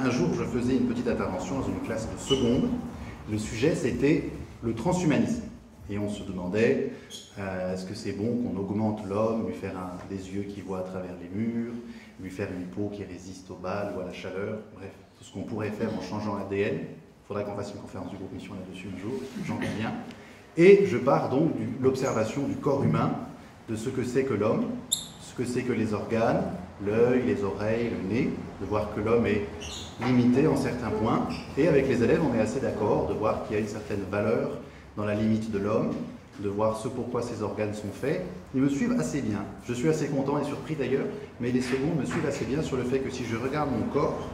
Un jour, je faisais une petite intervention dans une classe de seconde. Le sujet, c'était le transhumanisme. Et on se demandait, est-ce que c'est bon qu'on augmente l'homme, lui faire des yeux qui voient à travers les murs, lui faire une peau qui résiste aux balles ou à la chaleur, bref, tout ce qu'on pourrait faire en changeant l'ADN. Il faudra qu'on fasse une conférence du groupe Mission là-dessus un jour, j'en conviens. Et je pars donc de l'observation du corps humain, de ce que c'est que l'homme, ce que c'est que les organes, l'œil, les oreilles, le nez, de voir que l'homme est limité en certains points. Et avec les élèves, on est assez d'accord de voir qu'il y a une certaine valeur dans la limite de l'homme, de voir ce pourquoi ces organes sont faits. Ils me suivent assez bien. Je suis assez content et surpris d'ailleurs, mais les seconds me suivent assez bien sur le fait que si je regarde mon corps,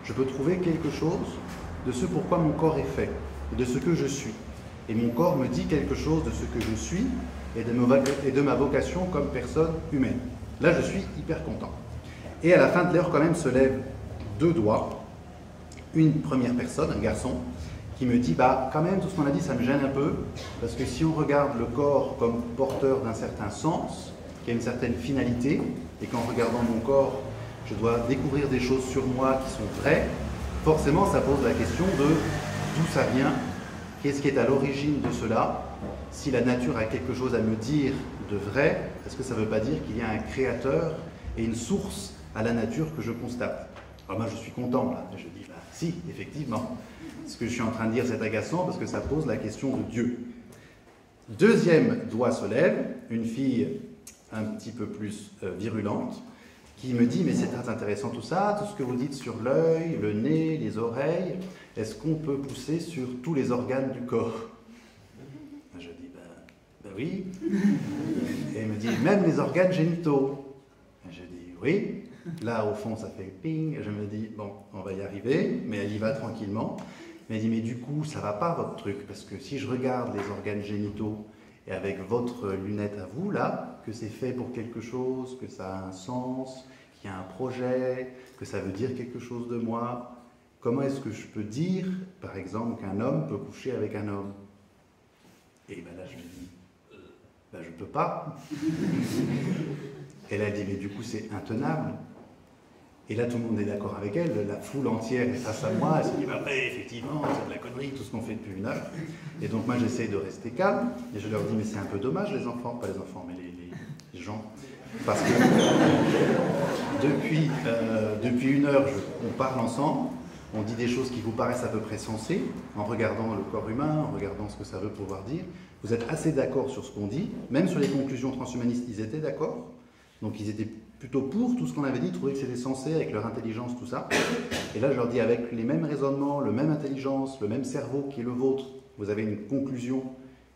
je peux trouver quelque chose de ce pourquoi mon corps est fait, de ce que je suis. Et mon corps me dit quelque chose de ce que je suis et de ma vocation comme personne humaine. Là, je suis hyper content. Et à la fin de l'heure, quand même, se lèvent deux doigts. Une première personne, un garçon, qui me dit, bah quand même, tout ce qu'on a dit, ça me gêne un peu, parce que si on regarde le corps comme porteur d'un certain sens, qui a une certaine finalité, et qu'en regardant mon corps, je dois découvrir des choses sur moi qui sont vraies, forcément, ça pose la question de d'où ça vient, qu'est-ce qui est à l'origine de cela. Si la nature a quelque chose à me dire de vrai, est-ce que ça ne veut pas dire qu'il y a un créateur et une source à la nature que je constate? Alors moi, je suis content, là. Je dis, bah, si, effectivement. Ce que je suis en train de dire, c'est agaçant parce que ça pose la question de Dieu. Deuxième doigt se lève, une fille un petit peu plus virulente, qui me dit, mais c'est très intéressant tout ça, tout ce que vous dites sur l'œil, le nez, les oreilles, est-ce qu'on peut pousser sur tous les organes du corps? Je dis, ben oui. Et elle me dit, même les organes génitaux? Je dis, oui. Là, au fond, ça fait ping. Je me dis, bon, on va y arriver, mais elle y va tranquillement. Mais elle dit, mais du coup, ça va pas votre truc, parce que si je regarde les organes génitaux, et avec votre lunette à vous, là, que c'est fait pour quelque chose, que ça a un sens, qu'il y a un projet, que ça veut dire quelque chose de moi, comment est-ce que je peux dire, par exemple, qu'un homme peut coucher avec un homme? Et ben là, je me dis, ben je peux pas. Elle a dit, mais du coup, c'est intenable. Et là, tout le monde est d'accord avec elle, la foule entière est face à moi, elle se dit, bah, effectivement, c'est de la connerie, tout ce qu'on fait depuis une heure. Et donc moi, j'essaie de rester calme, et je leur dis, mais c'est un peu dommage, les enfants, pas les enfants, mais les gens, parce que depuis une heure, on parle ensemble, on dit des choses qui vous paraissent à peu près sensées, en regardant le corps humain, en regardant ce que ça veut pouvoir dire. Vous êtes assez d'accord sur ce qu'on dit, même sur les conclusions transhumanistes, ils étaient d'accord, donc ils étaient plutôt pour tout ce qu'on avait dit, trouvaient que c'était censé avec leur intelligence, tout ça. Et là, je leur dis, avec les mêmes raisonnements, le même intelligence, le même cerveau qui est le vôtre, vous avez une conclusion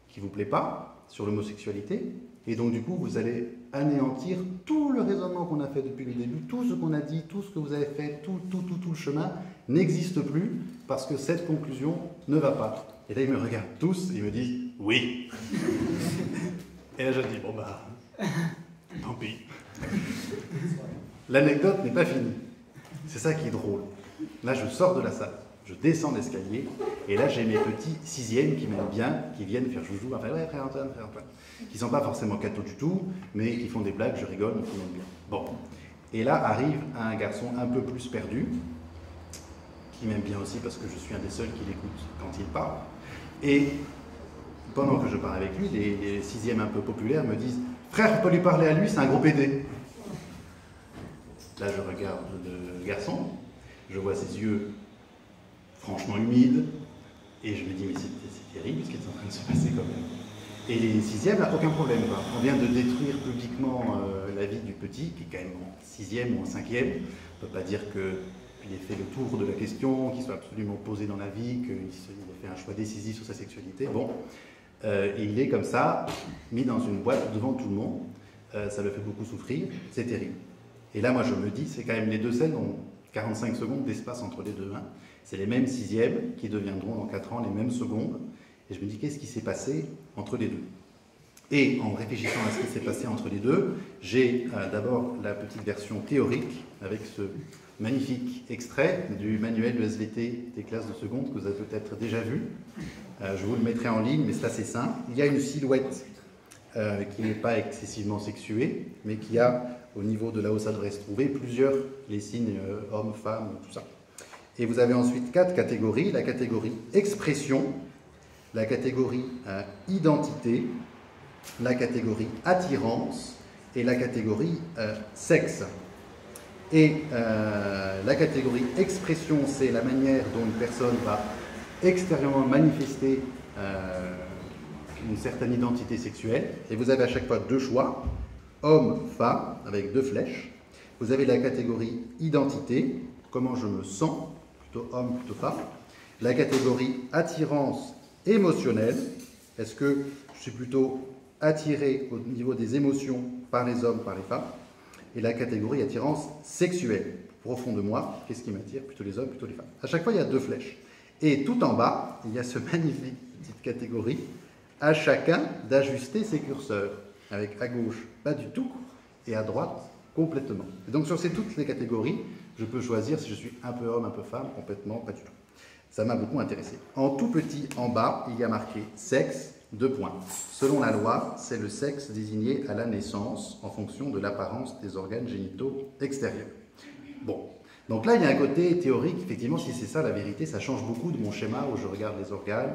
qui ne vous plaît pas sur l'homosexualité, et donc du coup, vous allez anéantir tout le raisonnement qu'on a fait depuis le début, tout ce qu'on a dit, tout ce que vous avez fait, tout le chemin n'existe plus, parce que cette conclusion ne va pas. Et là, ils me regardent tous, et ils me disent, oui. Et là, je dis, bon bah, tant pis. L'anecdote n'est pas finie. C'est ça qui est drôle. Là, je sors de la salle, je descends l'escalier, et là, j'ai mes petits sixièmes qui m'aiment bien, qui viennent faire joujou, enfin, ouais, frère Antoine, qui ne sont pas forcément cathos du tout, mais qui font des blagues, je rigole, donc ils m'aiment bien. Bon. Et là, arrive un garçon un peu plus perdu, qui m'aime bien aussi parce que je suis un des seuls qui l'écoute quand il parle. Et pendant que je parle avec lui, les sixièmes un peu populaires me disent « Frère, on peut lui parler à lui, c'est un gros pédé ». Là, je regarde le garçon, je vois ses yeux franchement humides, et je me dis, mais c'est terrible ce qui est en train de se passer quand même. Et les sixièmes, là, aucun problème, quoi. On vient de détruire publiquement la vie du petit, qui est quand même en sixième ou en cinquième. On ne peut pas dire qu'il ait fait le tour de la question, qu'il soit absolument posé dans la vie, qu'il ait fait un choix décisif sur sa sexualité. Bon, et il est comme ça, mis dans une boîte devant tout le monde. Ça le fait beaucoup souffrir, c'est terrible. Et là, moi, je me dis, c'est quand même les deux scènes ont 45 secondes d'espace entre les deux. Hein. C'est les mêmes sixièmes qui deviendront dans 4 ans les mêmes secondes. Et je me dis, qu'est-ce qui s'est passé entre les deux? Et en réfléchissant à ce qui s'est passé entre les deux, j'ai d'abord la petite version théorique avec ce magnifique extrait du manuel de SVT des classes de seconde que vous avez peut-être déjà vu. Je vous le mettrai en ligne, mais c'est assez simple. Il y a une silhouette qui n'est pas excessivement sexuée, mais qui a, au niveau de là où ça devrait se trouver, plusieurs les signes hommes, femmes, tout ça. Et vous avez ensuite 4 catégories. La catégorie expression, la catégorie identité, la catégorie attirance et la catégorie sexe. Et la catégorie expression, c'est la manière dont une personne va extérieurement manifester une certaine identité sexuelle. Et vous avez à chaque fois 2 choix, homme, femme, avec 2 flèches. Vous avez la catégorie identité, comment je me sens, plutôt homme, plutôt femme. La catégorie attirance émotionnelle, est-ce que je suis plutôt attiré au niveau des émotions par les hommes, par les femmes. Et la catégorie attirance sexuelle, profond de moi, qu'est-ce qui m'attire, plutôt les hommes, plutôt les femmes. À chaque fois, il y a 2 flèches. Et tout en bas, il y a ce magnifique petite catégorie, à chacun d'ajuster ses curseurs, avec à gauche pas du tout, et à droite complètement. Et donc sur toutes les catégories, je peux choisir si je suis un peu homme, un peu femme, complètement, pas du tout. Ça m'a beaucoup intéressé. En tout petit, en bas, il y a marqué sexe, 2 points. Selon la loi, c'est le sexe désigné à la naissance en fonction de l'apparence des organes génitaux extérieurs. Bon, donc là, il y a un côté théorique. Effectivement, si c'est ça la vérité, ça change beaucoup de mon schéma où je regarde les organes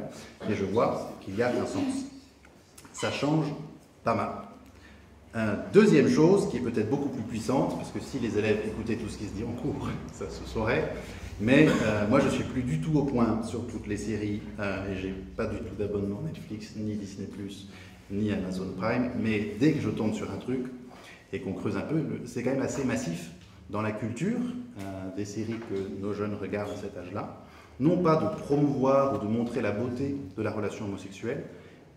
et je vois qu'il y a un sens. Ça change pas mal. Deuxième chose, qui est peut-être beaucoup plus puissante, parce que si les élèves écoutaient tout ce qui se dit en cours, ça se saurait, mais moi je ne suis plus du tout au point sur toutes les séries, et j'ai pas du tout d'abonnement Netflix, ni Disney+, ni Amazon Prime, mais dès que je tombe sur un truc, et qu'on creuse un peu, c'est quand même assez massif dans la culture des séries que nos jeunes regardent à cet âge-là, non pas de promouvoir ou de montrer la beauté de la relation homosexuelle,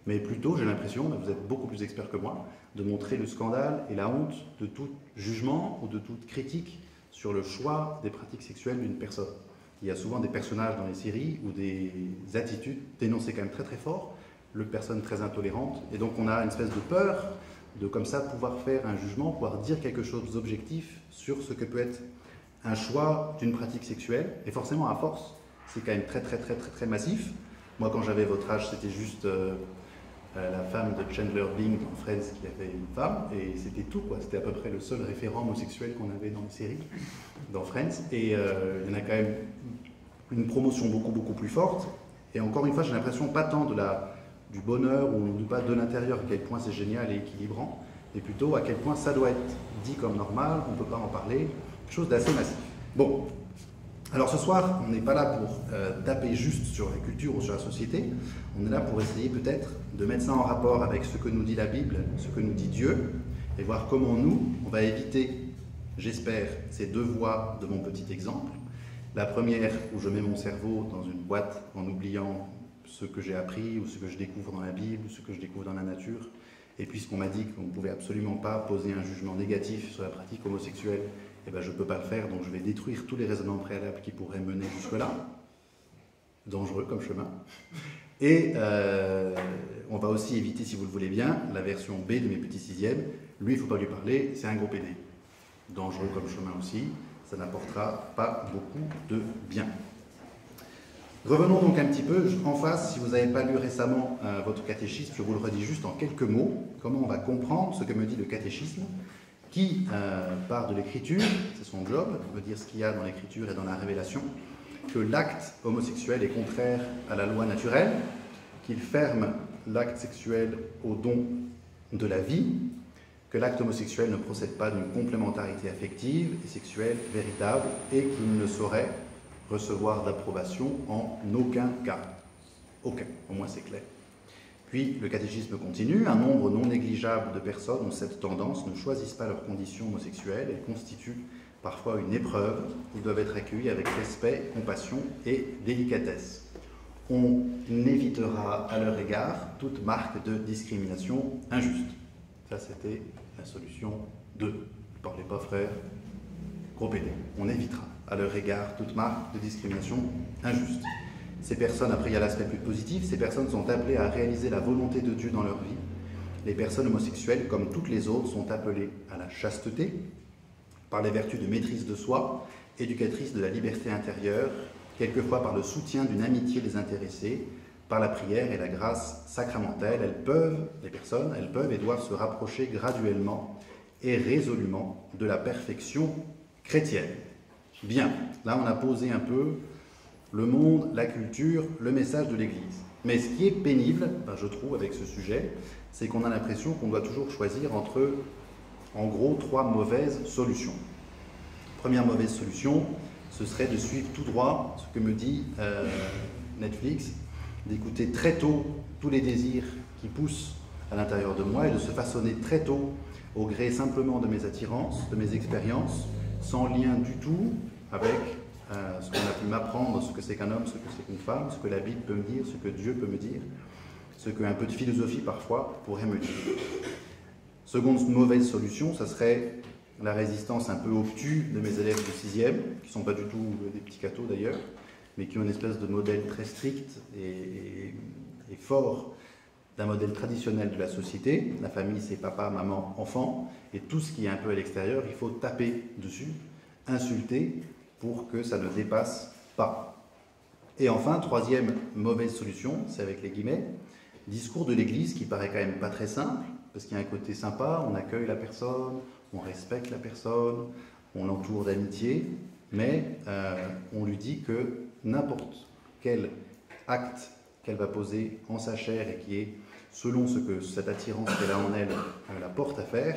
mais plutôt, j'ai l'impression, vous êtes beaucoup plus expert que moi, de montrer le scandale et la honte de tout jugement ou de toute critique sur le choix des pratiques sexuelles d'une personne. Il y a souvent des personnages dans les séries ou des attitudes dénoncées quand même très très fort, le personne très intolérante, et donc on a une espèce de peur de comme ça pouvoir faire un jugement, pouvoir dire quelque chose d'objectif sur ce que peut être un choix d'une pratique sexuelle, et forcément à force, c'est quand même très massif. Moi quand j'avais votre âge, c'était juste la femme de Chandler Bing dans Friends qui avait une femme, et c'était tout, quoi. C'était à peu près le seul référent homosexuel qu'on avait dans les séries, dans Friends, et il y en a quand même une promotion beaucoup plus forte, et encore une fois, j'ai l'impression pas tant du bonheur ou pas de l'intérieur, à quel point c'est génial et équilibrant, mais plutôt à quel point ça doit être dit comme normal, on ne peut pas en parler, quelque chose d'assez massif. Bon. Alors ce soir, on n'est pas là pour taper juste sur la culture ou sur la société, on est là pour essayer peut-être de mettre ça en rapport avec ce que nous dit la Bible, ce que nous dit Dieu, et voir comment nous, on va éviter, j'espère, ces 2 voies de mon petit exemple. La première, où je mets mon cerveau dans une boîte en oubliant ce que j'ai appris, ou ce que je découvre dans la Bible, ou ce que je découvre dans la nature, et puisqu'on m'a dit qu'on ne pouvait absolument pas poser un jugement négatif sur la pratique homosexuelle, eh ben, je ne peux pas le faire, donc je vais détruire tous les raisonnements préalables qui pourraient mener jusque-là. Dangereux comme chemin. Et on va aussi éviter, si vous le voulez bien, la version B de mes petits sixièmes. Lui, il ne faut pas lui parler, c'est un gros PD. Dangereux comme chemin aussi, ça n'apportera pas beaucoup de bien. Revenons donc un petit peu en face. Si vous n'avez pas lu récemment votre catéchisme, je vous le redis juste en quelques mots, comment on va comprendre ce que me dit le catéchisme, qui part de l'écriture, c'est son job, veut dire ce qu'il y a dans l'écriture et dans la révélation, que l'acte homosexuel est contraire à la loi naturelle, qu'il ferme l'acte sexuel au don de la vie, que l'acte homosexuel ne procède pas d'une complémentarité affective et sexuelle véritable et qu'il ne saurait recevoir d'approbation en aucun cas. Aucun, au moins c'est clair. Puis le catéchisme continue, un nombre non négligeable de personnes ont cette tendance, ne choisissent pas leurs conditions homosexuelles et constituent parfois une épreuve. Ils doivent être accueillis avec respect, compassion et délicatesse. On évitera à leur égard toute marque de discrimination injuste. Ça, c'était la solution 2. Ne parlez pas, frère, gros pédé. On évitera à leur égard toute marque de discrimination injuste. Ces personnes, après il y a l'aspect plus positif, ces personnes sont appelées à réaliser la volonté de Dieu dans leur vie. Les personnes homosexuelles, comme toutes les autres, sont appelées à la chasteté, par les vertus de maîtrise de soi, éducatrice de la liberté intérieure, quelquefois par le soutien d'une amitié désintéressée, par la prière et la grâce sacramentelle. Les personnes peuvent et doivent se rapprocher graduellement et résolument de la perfection chrétienne. Bien, là on a posé un peu le monde, la culture, le message de l'Église. Mais ce qui est pénible, je trouve, avec ce sujet, c'est qu'on a l'impression qu'on doit toujours choisir entre, en gros, 3 mauvaises solutions. Première mauvaise solution, ce serait de suivre tout droit ce que me dit Netflix, d'écouter très tôt tous les désirs qui poussent à l'intérieur de moi et de se façonner très tôt au gré simplement de mes attirances, de mes expériences, sans lien du tout avec ce qu'on a pu m'apprendre, ce que c'est qu'un homme, ce que c'est qu'une femme, ce que la Bible peut me dire, ce que Dieu peut me dire, ce qu'un peu de philosophie parfois pourrait me dire. Seconde mauvaise solution, ça serait la résistance un peu obtuse de mes élèves de 6e, qui ne sont pas du tout des petits cathos d'ailleurs, mais qui ont une espèce de modèle très strict et fort d'un modèle traditionnel de la société. La famille, c'est papa, maman, enfant, et tout ce qui est un peu à l'extérieur, il faut taper dessus, insulter, pour que ça ne dépasse pas. Et enfin, troisième mauvaise solution, c'est avec les guillemets, discours de l'Église qui paraît quand même pas très simple, parce qu'il y a un côté sympa, on accueille la personne, on respecte la personne, on l'entoure d'amitié, mais on lui dit que n'importe quel acte qu'elle va poser en sa chair et qui est, selon ce que cette attirance qu'elle a en elle la porte à faire,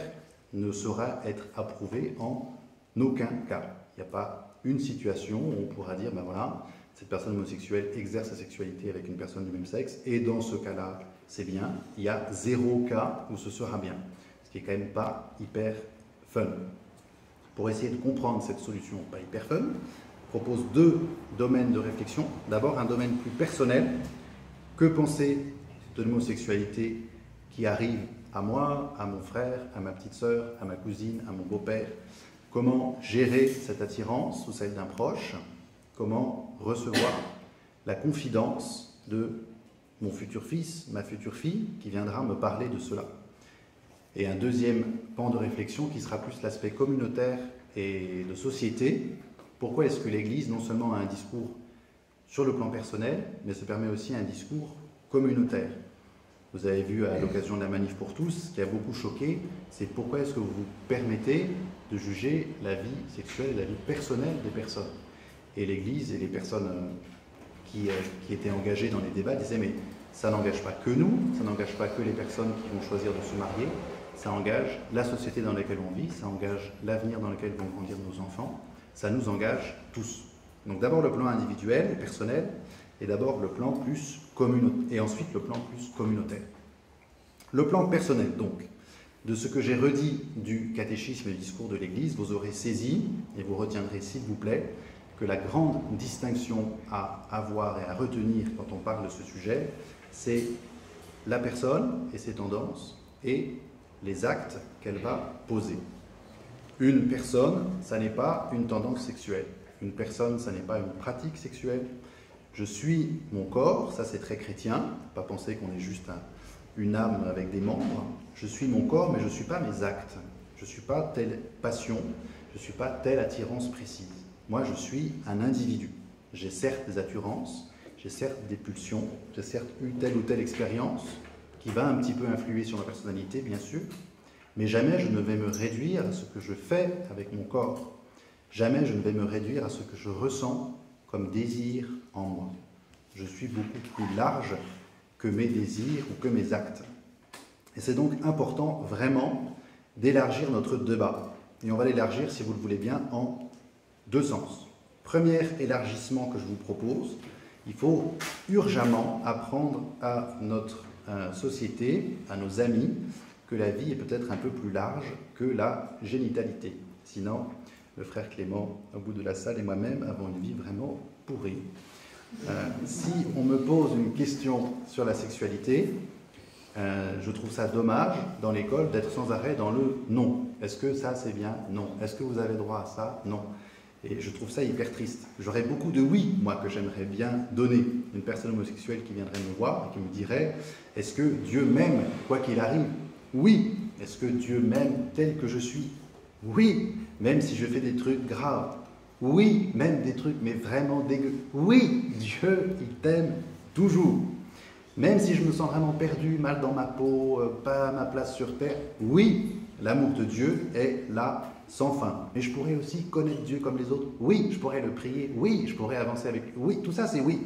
ne saura être approuvé en aucun cas. Il n'y a pas une situation où on pourra dire, ben voilà, cette personne homosexuelle exerce sa sexualité avec une personne du même sexe, et dans ce cas-là, c'est bien. Il y a 0 cas où ce sera bien, ce qui est quand même pas hyper fun. Pour essayer de comprendre cette solution pas hyper fun, je propose 2 domaines de réflexion. D'abord, un domaine plus personnel. Que penser de l'homosexualité qui arrive à moi, à mon frère, à ma petite sœur, à ma cousine, à mon beau-père? Comment gérer cette attirance ou celle d'un proche? Comment recevoir la confidence de mon futur fils, ma future fille, qui viendra me parler de cela? Et un deuxième pan de réflexion qui sera plus l'aspect communautaire et de société. Pourquoi est-ce que l'Église non seulement a un discours sur le plan personnel, mais se permet aussi un discours communautaire? Vous avez vu à l'occasion de la Manif pour tous, ce qui a beaucoup choqué, c'est pourquoi est-ce que vous vous permettez de juger la vie sexuelle et la vie personnelle des personnes. Et l'Église et les personnes qui étaient engagées dans les débats disaient, mais ça n'engage pas que nous, ça n'engage pas que les personnes qui vont choisir de se marier, ça engage la société dans laquelle on vit, ça engage l'avenir dans lequel vont grandir nos enfants, ça nous engage tous. Donc d'abord le plan individuel, personnel, et d'abord le plan plus communautaire, et ensuite le plan plus communautaire. Le plan personnel, donc, de ce que j'ai redit du catéchisme et du discours de l'Église, vous aurez saisi, et vous retiendrez s'il vous plaît, que la grande distinction à avoir et à retenir quand on parle de ce sujet, c'est la personne et ses tendances, et les actes qu'elle va poser. Une personne, ça n'est pas une tendance sexuelle. Une personne, ça n'est pas une pratique sexuelle. Je suis mon corps, ça c'est très chrétien, pas penser qu'on est juste une âme avec des membres. Je suis mon corps, mais je ne suis pas mes actes. Je ne suis pas telle passion, je ne suis pas telle attirance précise. Moi, je suis un individu. J'ai certes des attirances, j'ai certes des pulsions, j'ai certes eu telle ou telle expérience qui va un petit peu influer sur ma personnalité, bien sûr, mais jamais je ne vais me réduire à ce que je fais avec mon corps. Jamais je ne vais me réduire à ce que je ressens comme désir en moi. Je suis beaucoup plus large que mes désirs ou que mes actes. Et c'est donc important vraiment d'élargir notre débat. Et on va l'élargir, si vous le voulez bien, en 2 sens. Premier élargissement que je vous propose, il faut urgemment apprendre à notre société, à nos amis, que la vie est peut-être un peu plus large que la génitalité. Sinon, le frère Clément, au bout de la salle, et moi-même avons une vie vraiment pourrie. Si on me pose une question sur la sexualité, je trouve ça dommage dans l'école d'être sans arrêt dans le non. Est-ce que ça c'est bien? Non. Est-ce que vous avez droit à ça? Non. Et je trouve ça hyper triste. J'aurais beaucoup de oui, moi, que j'aimerais bien donner. Une personne homosexuelle qui viendrait me voir et qui me dirait, est-ce que Dieu m'aime quoi qu'il arrive? Oui. Est-ce que Dieu m'aime tel que je suis? Oui. Même si je fais des trucs graves. Oui. Même des trucs, mais vraiment dégueux. Oui. Dieu, il t'aime toujours. Même si je me sens vraiment perdu, mal dans ma peau, pas à ma place sur terre. Oui. L'amour de Dieu est là sans fin. Mais je pourrais aussi connaître Dieu comme les autres. Oui, je pourrais le prier. Oui, je pourrais avancer avec lui. Oui, tout ça, c'est oui.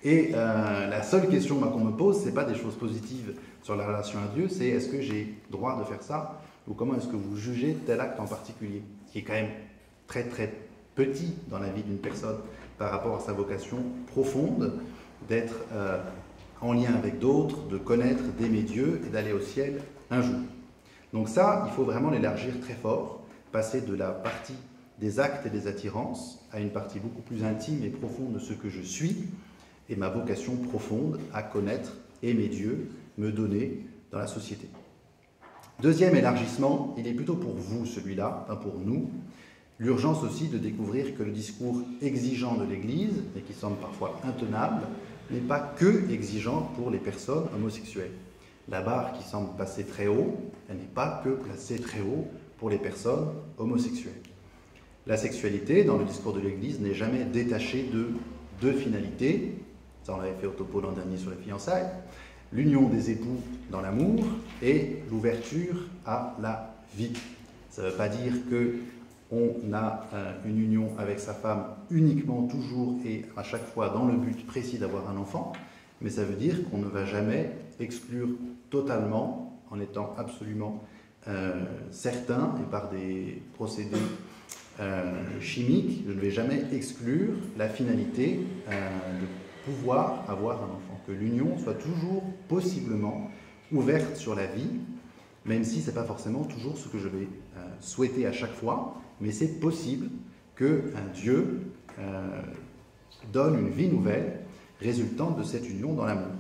Et la seule question qu'on me pose, ce n'est pas des choses positives sur la relation à Dieu, c'est est-ce que j'ai droit de faire ça ou comment est-ce que vous jugez tel acte en particulier, qui est quand même très très petit dans la vie d'une personne par rapport à sa vocation profonde d'être en lien avec d'autres, de connaître, d'aimer Dieu et d'aller au ciel un jour. Donc ça, il faut vraiment l'élargir très fort, passer de la partie des actes et des attirances à une partie beaucoup plus intime et profonde de ce que je suis et ma vocation profonde à connaître, aimer Dieu, me donner dans la société. Deuxième élargissement, il est plutôt pour vous celui-là, pas pour nous, l'urgence aussi de découvrir que le discours exigeant de l'Église, et qui semble parfois intenable, n'est pas que exigeant pour les personnes homosexuelles. La barre qui semble passer très haut, elle n'est pas que placée très haut pour les personnes homosexuelles. La sexualité, dans le discours de l'Église, n'est jamais détachée de deux finalités. Ça, on l'avait fait au topo l'an dernier sur les fiançailles. L'union des époux dans l'amour et l'ouverture à la vie. Ça ne veut pas dire qu'on a une union avec sa femme uniquement, toujours et à chaque fois dans le but précis d'avoir un enfant, mais ça veut dire qu'on ne va jamais exclure totalement, en étant absolument certain et par des procédés chimiques, je ne vais jamais exclure la finalité de pouvoir avoir un enfant. Que l'union soit toujours possiblement ouverte sur la vie, même si ce n'est pas forcément toujours ce que je vais souhaiter à chaque fois, mais c'est possible que Dieu donne une vie nouvelle résultant de cette union dans l'amour.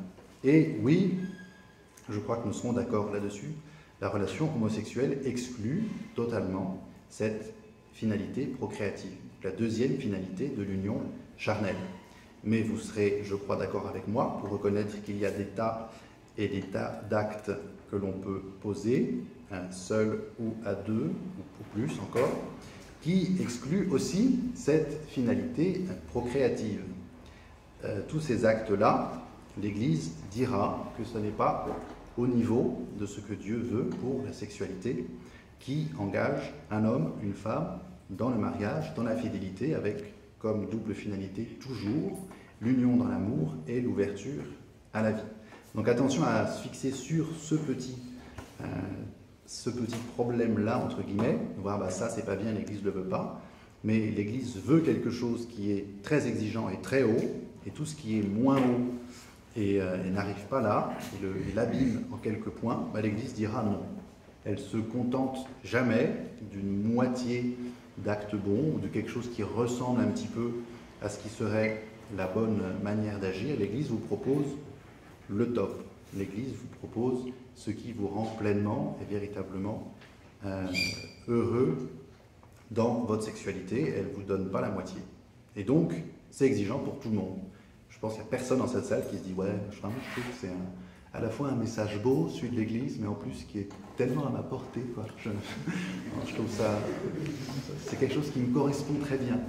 Et oui, je crois que nous serons d'accord là-dessus, la relation homosexuelle exclut totalement cette finalité procréative, la deuxième finalité de l'union charnelle. Mais vous serez, je crois, d'accord avec moi pour reconnaître qu'il y a des tas et des tas d'actes que l'on peut poser, seul ou à deux, ou plus encore, qui excluent aussi cette finalité procréative. Tous ces actes-là, l'Église dira que ce n'est pas au niveau de ce que Dieu veut pour la sexualité, qui engage un homme, une femme, dans le mariage, dans la fidélité, avec comme double finalité toujours l'union dans l'amour et l'ouverture à la vie. Donc attention à se fixer sur ce petit problème-là, entre guillemets, voir ça c'est pas bien, l'Église ne le veut pas, mais l'Église veut quelque chose qui est très exigeant et très haut, et tout ce qui est moins haut et n'arrive pas là, et l'abîme en quelques points, l'Église dira non. Elle se contente jamais d'une moitié d'actes bons ou de quelque chose qui ressemble un petit peu à ce qui serait la bonne manière d'agir. L'Église vous propose le top. L'Église vous propose ce qui vous rend pleinement et véritablement heureux dans votre sexualité. Elle ne vous donne pas la moitié. Et donc, c'est exigeant pour tout le monde. Je pense qu'il n'y a personne dans cette salle qui se dit « Ouais, je trouve que c'est à la fois un message beau, celui de l'Église, mais en plus qui est tellement à ma portée. Quoi. Je trouve ça... C'est quelque chose qui me correspond très bien. »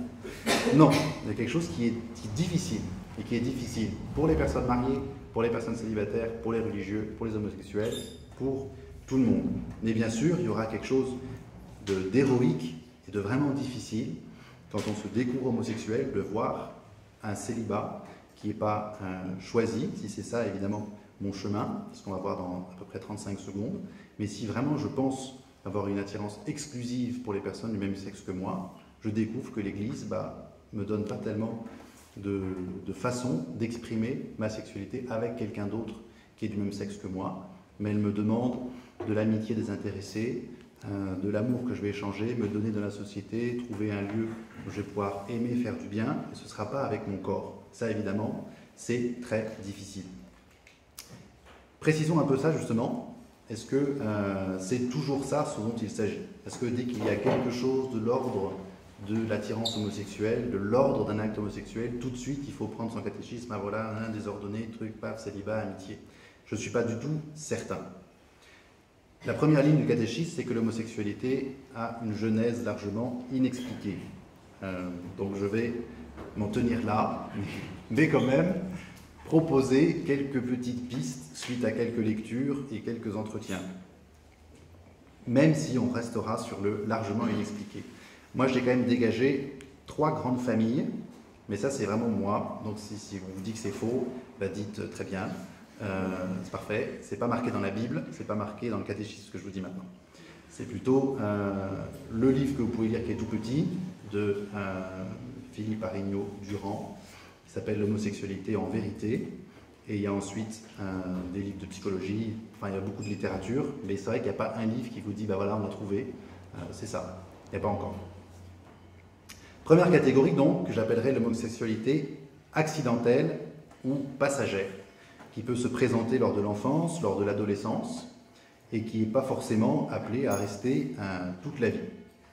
Non, il y a quelque chose qui est difficile, et qui est difficile pour les personnes mariées, pour les personnes célibataires, pour les religieux, pour les homosexuels, pour tout le monde. Mais bien sûr, il y aura quelque chose d'héroïque et de vraiment difficile quand on se découvre homosexuel, de voir un célibat qui n'est pas choisi, si c'est ça évidemment mon chemin, ce qu'on va voir dans à peu près 35 secondes, mais si vraiment je pense avoir une attirance exclusive pour les personnes du même sexe que moi, je découvre que l'Église me donne pas tellement de façon d'exprimer ma sexualité avec quelqu'un d'autre qui est du même sexe que moi, mais elle me demande de l'amitié désintéressée, de l'amour que je vais échanger, me donner dans la société, trouver un lieu où je vais pouvoir aimer, faire du bien, et ce ne sera pas avec mon corps. Ça, évidemment, c'est très difficile. Précisons un peu ça, justement. Est-ce que c'est toujours ça ce dont il s'agit? Est-ce que dès qu'il y a quelque chose de l'ordre de l'attirance homosexuelle, de l'ordre d'un acte homosexuel, tout de suite, il faut prendre son catéchisme, voilà, un désordonné, truc, paf, célibat, amitié. Je ne suis pas du tout certain. La première ligne du catéchisme, c'est que l'homosexualité a une genèse largement inexpliquée. Donc je vais m'en tenir là, mais quand même proposer quelques petites pistes suite à quelques lectures et quelques entretiens. même si on restera sur le largement inexpliqué. Moi, j'ai quand même dégagé 3 grandes familles, mais ça, c'est vraiment moi. Donc, si on vous dit que c'est faux, bah, dites très bien. C'est parfait. C'est pas marqué dans la Bible, c'est pas marqué dans le catéchisme, ce que je vous dis maintenant. C'est plutôt le livre que vous pouvez lire qui est tout petit, de Philippe Arignaud-Durand, qui s'appelle L'homosexualité en vérité. Et il y a ensuite des livres de psychologie, enfin il y a beaucoup de littérature, mais c'est vrai qu'il n'y a pas un livre qui vous dit, bah voilà, on l'a trouvé, c'est ça. Il n'y a pas encore. Première catégorie donc, que j'appellerais l'homosexualité accidentelle ou passagère, qui peut se présenter lors de l'enfance, lors de l'adolescence, et qui n'est pas forcément appelée à rester toute la vie.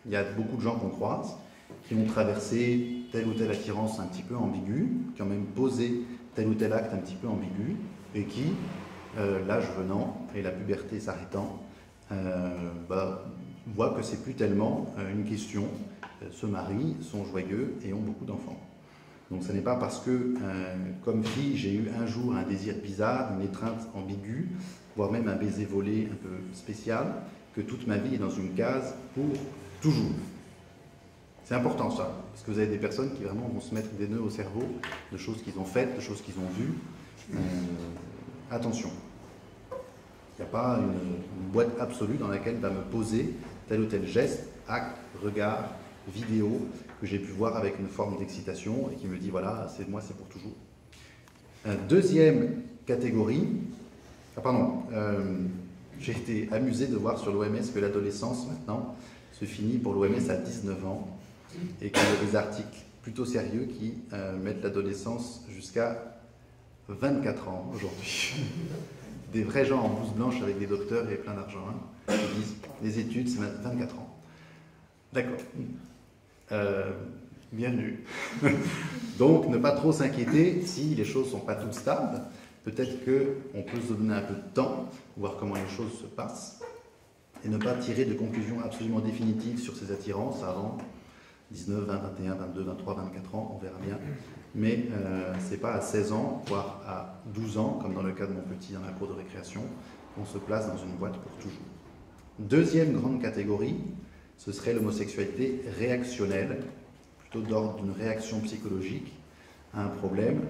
Il y a beaucoup de gens qu'on croise, qui ont traversé telle ou telle attirance un petit peu ambiguë, qui ont même posé tel ou tel acte un petit peu ambigu, et qui, l'âge venant et la puberté s'arrêtant, voient que c'est plus tellement une question, se marient, sont joyeux et ont beaucoup d'enfants. Donc ce n'est pas parce que, comme fille, j'ai eu un jour un désir bizarre, une étreinte ambiguë, voire même un baiser volé un peu spécial, que toute ma vie est dans une case pour toujours. C'est important ça, parce que vous avez des personnes qui vraiment vont se mettre des nœuds au cerveau de choses qu'ils ont faites, de choses qu'ils ont vues. Attention, il n'y a pas une boîte absolue dans laquelle va me poser tel ou tel geste, acte, regard, vidéo que j'ai pu voir avec une forme d'excitation et qui me dit voilà, c'est moi, c'est pour toujours. Deuxième catégorie, j'ai été amusé de voir sur l'OMS que l'adolescence maintenant se finit pour l'OMS à 19 ans. Et qu'il y a des articles plutôt sérieux qui mettent l'adolescence jusqu'à 24 ans aujourd'hui. Des vrais gens en blouse blanche avec des docteurs et plein d'argent, qui disent les études, c'est 24 ans. D'accord. Bienvenue. Donc, ne pas trop s'inquiéter si les choses ne sont pas toutes stables. Peut-être qu'on peut se donner un peu de temps, voir comment les choses se passent, et ne pas tirer de conclusions absolument définitives sur ces attirances avant 19, 20, 21, 22, 23, 24 ans, on verra bien. Mais ce n'est pas à 16 ans, voire à 12 ans, comme dans le cas de mon petit dans la cour de récréation, qu'on se place dans une boîte pour toujours. Deuxième grande catégorie, ce serait l'homosexualité réactionnelle, plutôt d'ordre d'une réaction psychologique à un problème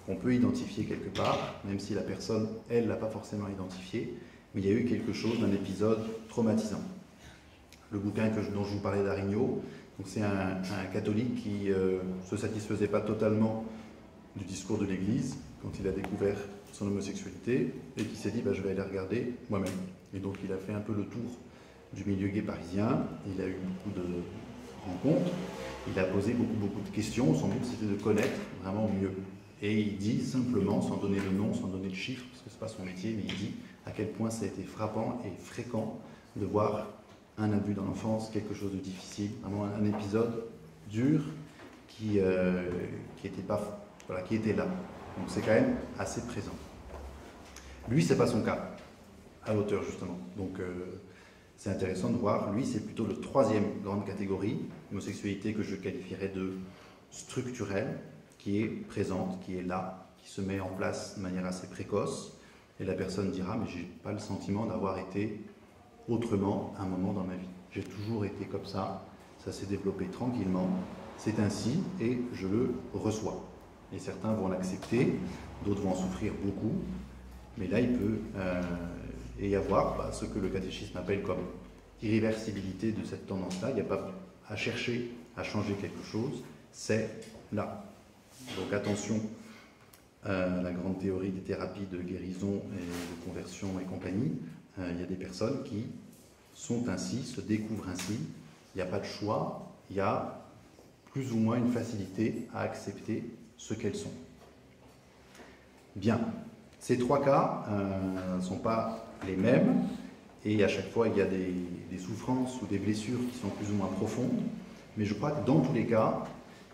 qu'on peut identifier quelque part, même si la personne, elle, ne l'a pas forcément identifié, mais il y a eu quelque chose, un épisode traumatisant. Le bouquin dont je vous parlais d'Arignaud, c'est un catholique qui ne se satisfaisait pas totalement du discours de l'Église quand il a découvert son homosexualité et qui s'est dit je vais aller regarder moi-même. Et donc il a fait un peu le tour du milieu gay parisien, il a eu beaucoup de rencontres, il a posé beaucoup de questions, son but c'était de connaître vraiment mieux. Et il dit simplement, sans donner de nom, sans donner de chiffres, parce que ce n'est pas son métier, mais il dit à quel point ça a été frappant et fréquent de voir un abus dans l'enfance, quelque chose de difficile, vraiment un épisode dur qui était là. Donc c'est quand même assez présent. Lui, c'est pas son cas, à l'auteur justement. Donc c'est intéressant de voir. Lui, c'est plutôt le troisième grande catégorie, l'homosexualité que je qualifierais de structurelle, qui est présente, qui est là, qui se met en place de manière assez précoce. Et la personne dira, mais j'ai pas le sentiment d'avoir été autrement à un moment dans ma vie. J'ai toujours été comme ça s'est développé tranquillement, c'est ainsi et je le reçois. Et certains vont l'accepter, d'autres vont en souffrir beaucoup, mais là il peut y avoir ce que le catéchisme appelle comme irréversibilité de cette tendance-là. Il n'y a pas à chercher à changer quelque chose, c'est là. Donc attention à la grande théorie des thérapies de guérison et de conversion et compagnie. Il y a des personnes qui sont ainsi, se découvrent ainsi. Il n'y a pas de choix, il y a plus ou moins une facilité à accepter ce qu'elles sont. Bien, ces trois cas ne sont pas les mêmes et à chaque fois il y a des souffrances ou des blessures qui sont plus ou moins profondes, mais je crois que dans tous les cas,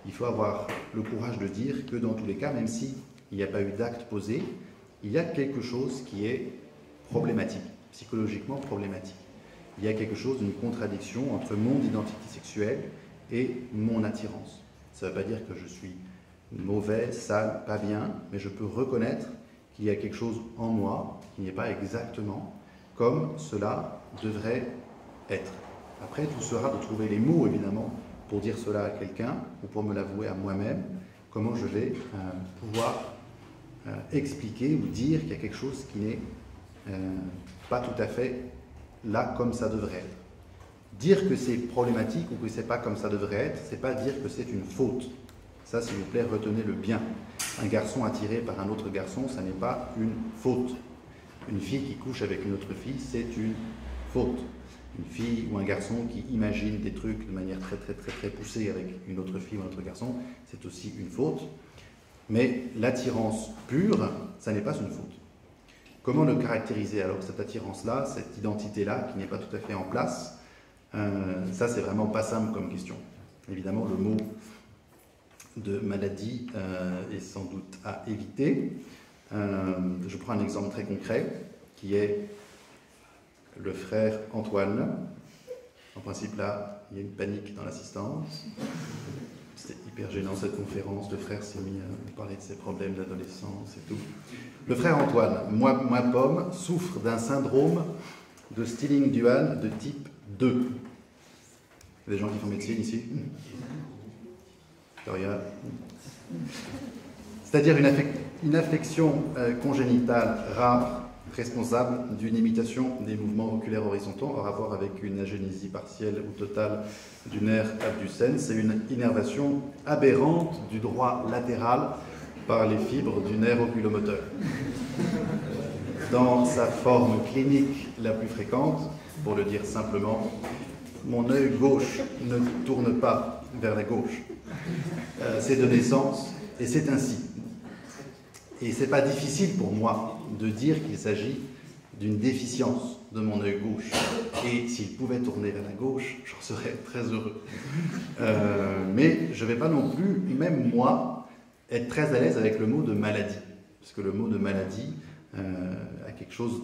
il faut avoir le courage de dire que dans tous les cas, même s'il n'y a pas eu d'acte posé, il y a quelque chose qui est problématique, psychologiquement problématique. Il y a quelque chose, une contradiction entre mon identité sexuelle et mon attirance. Ça ne veut pas dire que je suis mauvais, sale, pas bien, mais je peux reconnaître qu'il y a quelque chose en moi qui n'est pas exactement comme cela devrait être. Après, tout sera de trouver les mots, évidemment, pour dire cela à quelqu'un ou pour me l'avouer à moi-même, comment je vais pouvoir expliquer ou dire qu'il y a quelque chose qui n'est pas tout à fait là comme ça devrait être. Dire que c'est problématique ou que c'est pas comme ça devrait être, c'est pas dire que c'est une faute. Ça, s'il vous plaît, retenez-le bien. Un garçon attiré par un autre garçon, ça n'est pas une faute. Une fille qui couche avec une autre fille, c'est une faute. Une fille ou un garçon qui imagine des trucs de manière très poussée avec une autre fille ou un autre garçon, c'est aussi une faute. Mais l'attirance pure, ça n'est pas une faute. Comment le caractériser alors, cette attirance-là, cette identité-là, qui n'est pas tout à fait en place? Ça, c'est vraiment pas simple comme question. Évidemment, le mot de maladie est sans doute à éviter. Je prends un exemple très concret, qui est le frère Antoine. En principe, là, il y a une panique dans l'assistance. C'était hyper gênant cette conférence. Le frère s'est mis à parler de ses problèmes d'adolescence et tout. Le frère Antoine, moi pomme, souffre d'un syndrome de stealing dual de type 2. Il y a des gens qui font médecine ici? C'est-à-dire une affection congénitale rare, responsable d'une imitation des mouvements oculaires horizontaux en rapport avec une agénésie partielle ou totale du nerf abducens. C'est une innervation aberrante du droit latéral par les fibres du nerf oculomoteur. Dans sa forme clinique la plus fréquente, pour le dire simplement, mon œil gauche ne tourne pas vers la gauche. C'est de naissance et c'est ainsi. Et c'est pas difficile pour moi de dire qu'il s'agit d'une déficience de mon œil gauche. Et s'il pouvait tourner vers la gauche, j'en serais très heureux. Mais je ne vais pas non plus, même moi, être très à l'aise avec le mot de maladie. Parce que le mot de maladie a quelque chose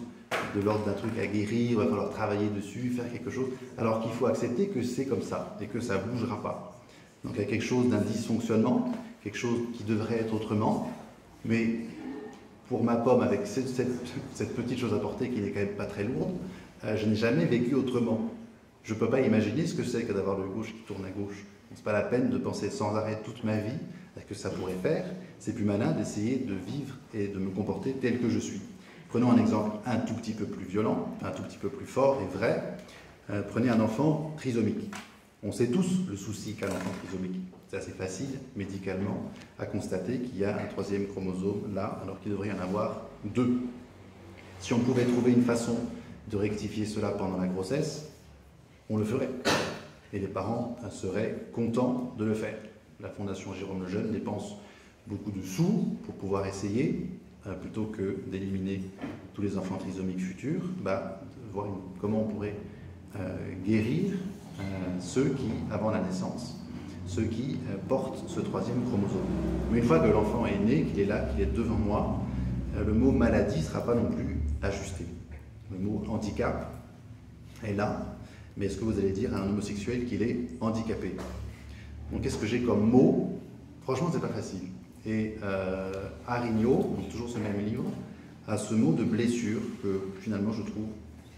de l'ordre d'un truc à guérir, il va falloir travailler dessus, faire quelque chose, alors qu'il faut accepter que c'est comme ça et que ça ne bougera pas. Donc il y a quelque chose d'un dysfonctionnement, quelque chose qui devrait être autrement, mais pour ma pomme, avec cette petite chose à porter qui n'est quand même pas très lourde, je n'ai jamais vécu autrement. Je ne peux pas imaginer ce que c'est que d'avoir l'œil gauche qui tourne à gauche. Ce n'est pas la peine de penser sans arrêt toute ma vie à ce que ça pourrait faire. C'est plus malin d'essayer de vivre et de me comporter tel que je suis. Prenons un exemple un tout petit peu plus violent, un tout petit peu plus fort et vrai. Prenez un enfant trisomique. On sait tous le souci qu'a l'enfant trisomique. C'est assez facile, médicalement, à constater qu'il y a un troisième chromosome là, alors qu'il devrait y en avoir 2. Si on pouvait trouver une façon de rectifier cela pendant la grossesse, on le ferait. Et les parents seraient contents de le faire. La Fondation Jérôme Lejeune dépense beaucoup de sous pour pouvoir essayer, plutôt que d'éliminer tous les enfants trisomiques futurs, voir comment on pourrait guérir ceux qui, avant la naissance, ceux qui portent ce troisième chromosome. Mais une fois que l'enfant est né, qu'il est là, qu'il est devant moi, le mot maladie ne sera pas non plus ajusté. Le mot handicap est là, mais est-ce que vous allez dire à un homosexuel qu'il est handicapé? Donc qu'est-ce que j'ai comme mot? Franchement, c'est pas facile. Et Arignaud, donc toujours ce même livre, a ce mot de blessure que finalement je trouve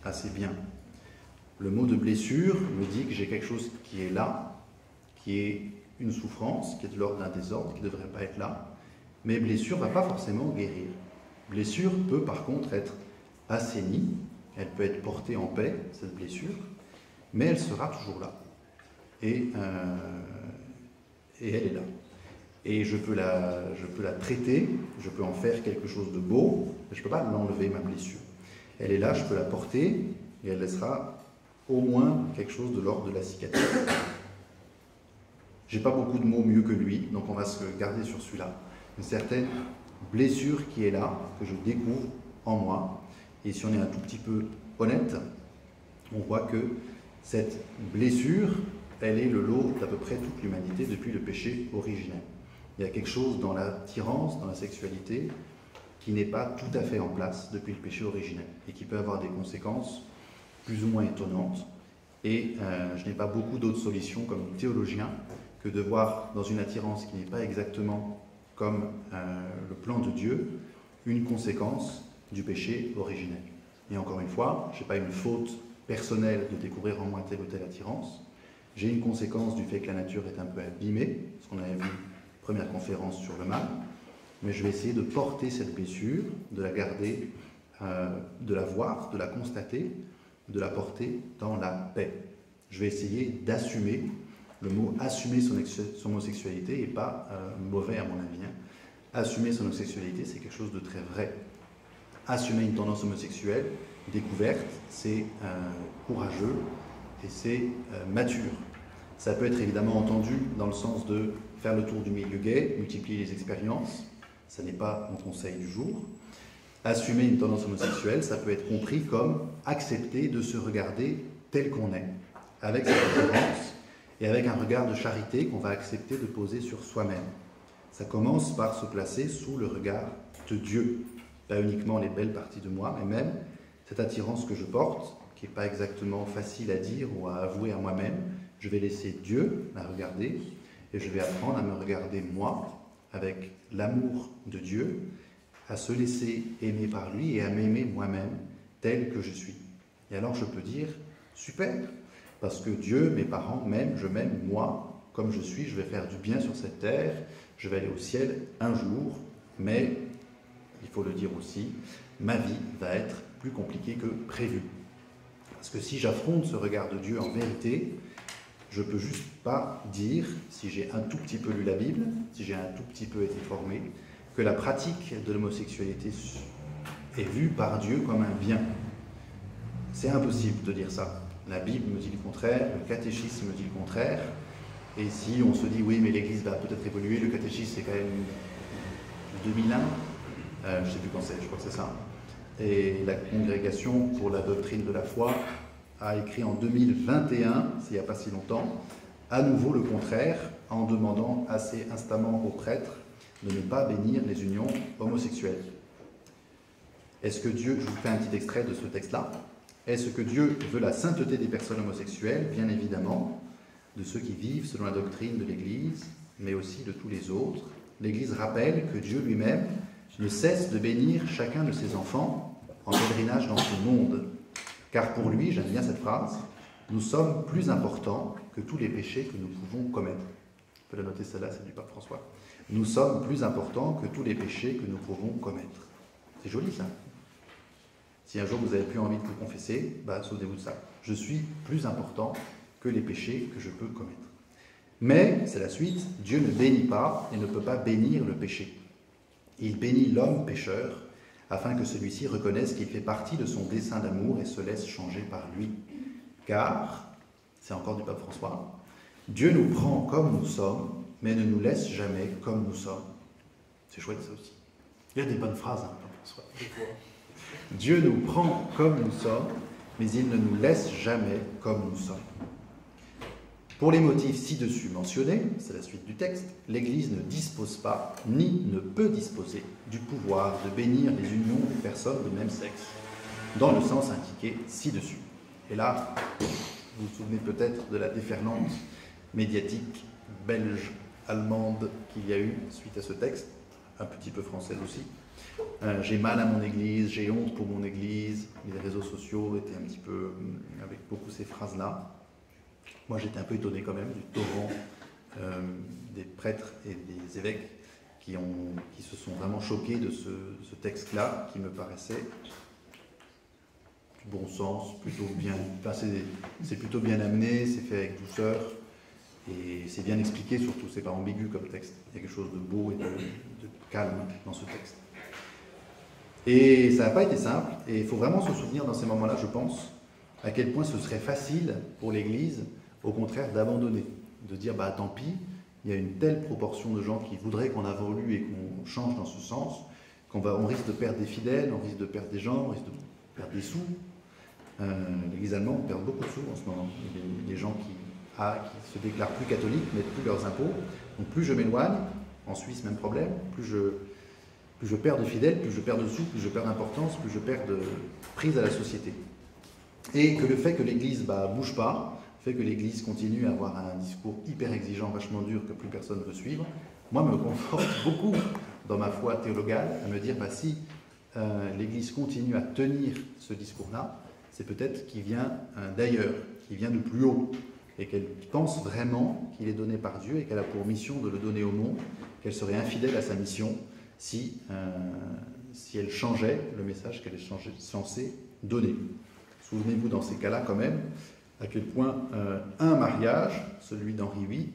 assez bien. Le mot de blessure me dit que j'ai quelque chose qui est là, qui est une souffrance, qui est de l'ordre d'un désordre, qui ne devrait pas être là. Mais blessure ne va pas forcément guérir. Blessure peut par contre être assainie, elle peut être portée en paix, cette blessure, mais elle sera toujours là. Et elle est là. Et je peux la traiter, je peux en faire quelque chose de beau, mais je ne peux pas l'enlever, ma blessure. Elle est là, je peux la porter, et elle laissera au moins quelque chose de l'ordre de la cicatrice. J'ai pas beaucoup de mots mieux que lui, donc on va se garder sur celui-là. Une certaine blessure qui est là, que je découvre en moi, et si on est un tout petit peu honnête, on voit que cette blessure, elle est le lot d'à peu près toute l'humanité depuis le péché originel. Il y a quelque chose dans l'attirance, dans la sexualité, qui n'est pas tout à fait en place depuis le péché originel, et qui peut avoir des conséquences plus ou moins étonnantes. Et je n'ai pas beaucoup d'autres solutions comme théologien que de voir dans une attirance qui n'est pas exactement comme le plan de Dieu, une conséquence du péché originel. Et encore une fois, je n'ai pas une faute personnel de découvrir en moi telle ou telle attirance. J'ai une conséquence du fait que la nature est un peu abîmée, ce qu'on avait vu première conférence sur le mal, mais je vais essayer de porter cette blessure, de la garder, de la voir, de la constater, de la porter dans la paix. Je vais essayer d'assumer, le mot assumer son homosexualité n'est pas mauvais à mon avis. Assumer son homosexualité, c'est quelque chose de très vrai. Assumer une tendance homosexuelle découverte, c'est courageux et c'est mature. Ça peut être évidemment entendu dans le sens de faire le tour du milieu gay, multiplier les expériences, ça n'est pas mon conseil du jour. Assumer une tendance homosexuelle, ça peut être compris comme accepter de se regarder tel qu'on est, avec sa différence et avec un regard de charité qu'on va accepter de poser sur soi-même. Ça commence par se placer sous le regard de Dieu, pas uniquement les belles parties de moi, mais même cette attirance que je porte, qui n'est pas exactement facile à dire ou à avouer à moi-même. Je vais laisser Dieu la regarder et je vais apprendre à me regarder moi, avec l'amour de Dieu, à se laisser aimer par lui et à m'aimer moi-même tel que je suis. Et alors je peux dire, super, parce que Dieu, mes parents m'aiment, je m'aime moi, comme je suis, je vais faire du bien sur cette terre, je vais aller au ciel un jour, mais, il faut le dire aussi, ma vie va être plus compliquée que prévu. Parce que si j'affronte ce regard de Dieu en vérité, je ne peux juste pas dire, si j'ai un tout petit peu lu la Bible, si j'ai un tout petit peu été formé, que la pratique de l'homosexualité est vue par Dieu comme un bien. C'est impossible de dire ça. La Bible me dit le contraire, le catéchisme me dit le contraire. Et si on se dit, oui, mais l'Église va peut-être évoluer, le catéchisme c'est quand même 2001, je ne sais plus quand c'est, je crois que c'est ça. Et la Congrégation pour la doctrine de la foi a écrit en 2021, c'est il n'y a pas si longtemps, à nouveau le contraire, en demandant assez instamment aux prêtres de ne pas bénir les unions homosexuelles. Est-ce que Dieu, je vous fais un petit extrait de ce texte-là, est-ce que Dieu veut la sainteté des personnes homosexuelles? Bien évidemment, de ceux qui vivent selon la doctrine de l'Église, mais aussi de tous les autres. L'Église rappelle que Dieu lui-même ne cesse de bénir chacun de ses enfants en pèlerinage dans ce monde. Car pour lui, j'aime bien cette phrase, nous sommes plus importants que tous les péchés que nous pouvons commettre. On peut la noter celle-là, c'est du pape François. Nous sommes plus importants que tous les péchés que nous pouvons commettre. C'est joli ça. Si un jour vous n'avez plus envie de vous confesser, souvenez-vous de ça. Je suis plus important que les péchés que je peux commettre. Mais, c'est la suite, Dieu ne bénit pas et ne peut pas bénir le péché. Il bénit l'homme pécheur, afin que celui-ci reconnaisse qu'il fait partie de son dessein d'amour et se laisse changer par lui. Car, c'est encore du pape François, Dieu nous prend comme nous sommes, mais ne nous laisse jamais comme nous sommes. C'est chouette ça aussi. Il y a des bonnes phrases, hein, pape François. Dieu nous prend comme nous sommes, mais il ne nous laisse jamais comme nous sommes. Pour les motifs ci-dessus mentionnés, c'est la suite du texte, l'Église ne dispose pas, ni ne peut disposer, du pouvoir de bénir les unions de personnes de même sexe, dans le sens indiqué ci-dessus. Et là, vous vous souvenez peut-être de la déferlante médiatique belge, allemande qu'il y a eu suite à ce texte, un petit peu française aussi. J'ai mal à mon Église, j'ai honte pour mon Église, les réseaux sociaux étaient un petit peu avec beaucoup ces phrases-là. Moi, j'étais un peu étonné quand même du torrent des prêtres et des évêques qui se sont vraiment choqués de ce texte-là, qui me paraissait du bon sens, plutôt bien. Enfin, c'est plutôt bien amené, c'est fait avec douceur et c'est bien expliqué surtout. C'est pas ambigu comme texte. Il y a quelque chose de beau et de calme dans ce texte. Et ça n'a pas été simple. Et il faut vraiment se souvenir dans ces moments-là, je pense, à quel point ce serait facile pour l'Église, au contraire, d'abandonner, de dire tant pis, il y a une telle proportion de gens qui voudraient qu'on évolue et qu'on change dans ce sens, on risque de perdre des fidèles, on risque de perdre des gens, on risque de perdre des sous. L'Église allemande perd beaucoup de sous en ce moment. Les gens qui se déclarent plus catholiques mettent plus leurs impôts. Donc plus je m'éloigne, en Suisse même problème, plus je perds de fidèles, plus je perds de sous, plus je perds d'importance, plus je perds de prise à la société. Et que le fait que l'Église bouge pas, fait que l'Église continue à avoir un discours hyper exigeant, vachement dur, que plus personne ne veut suivre, moi me conforte beaucoup dans ma foi théologale, à me dire si l'Église continue à tenir ce discours-là, c'est peut-être qu'il vient d'ailleurs, qu'il vient de plus haut, et qu'elle pense vraiment qu'il est donné par Dieu et qu'elle a pour mission de le donner au monde, qu'elle serait infidèle à sa mission si elle changeait le message qu'elle est censée donner. Souvenez-vous dans ces cas-là quand même à quel point un mariage, celui d'Henri VIII,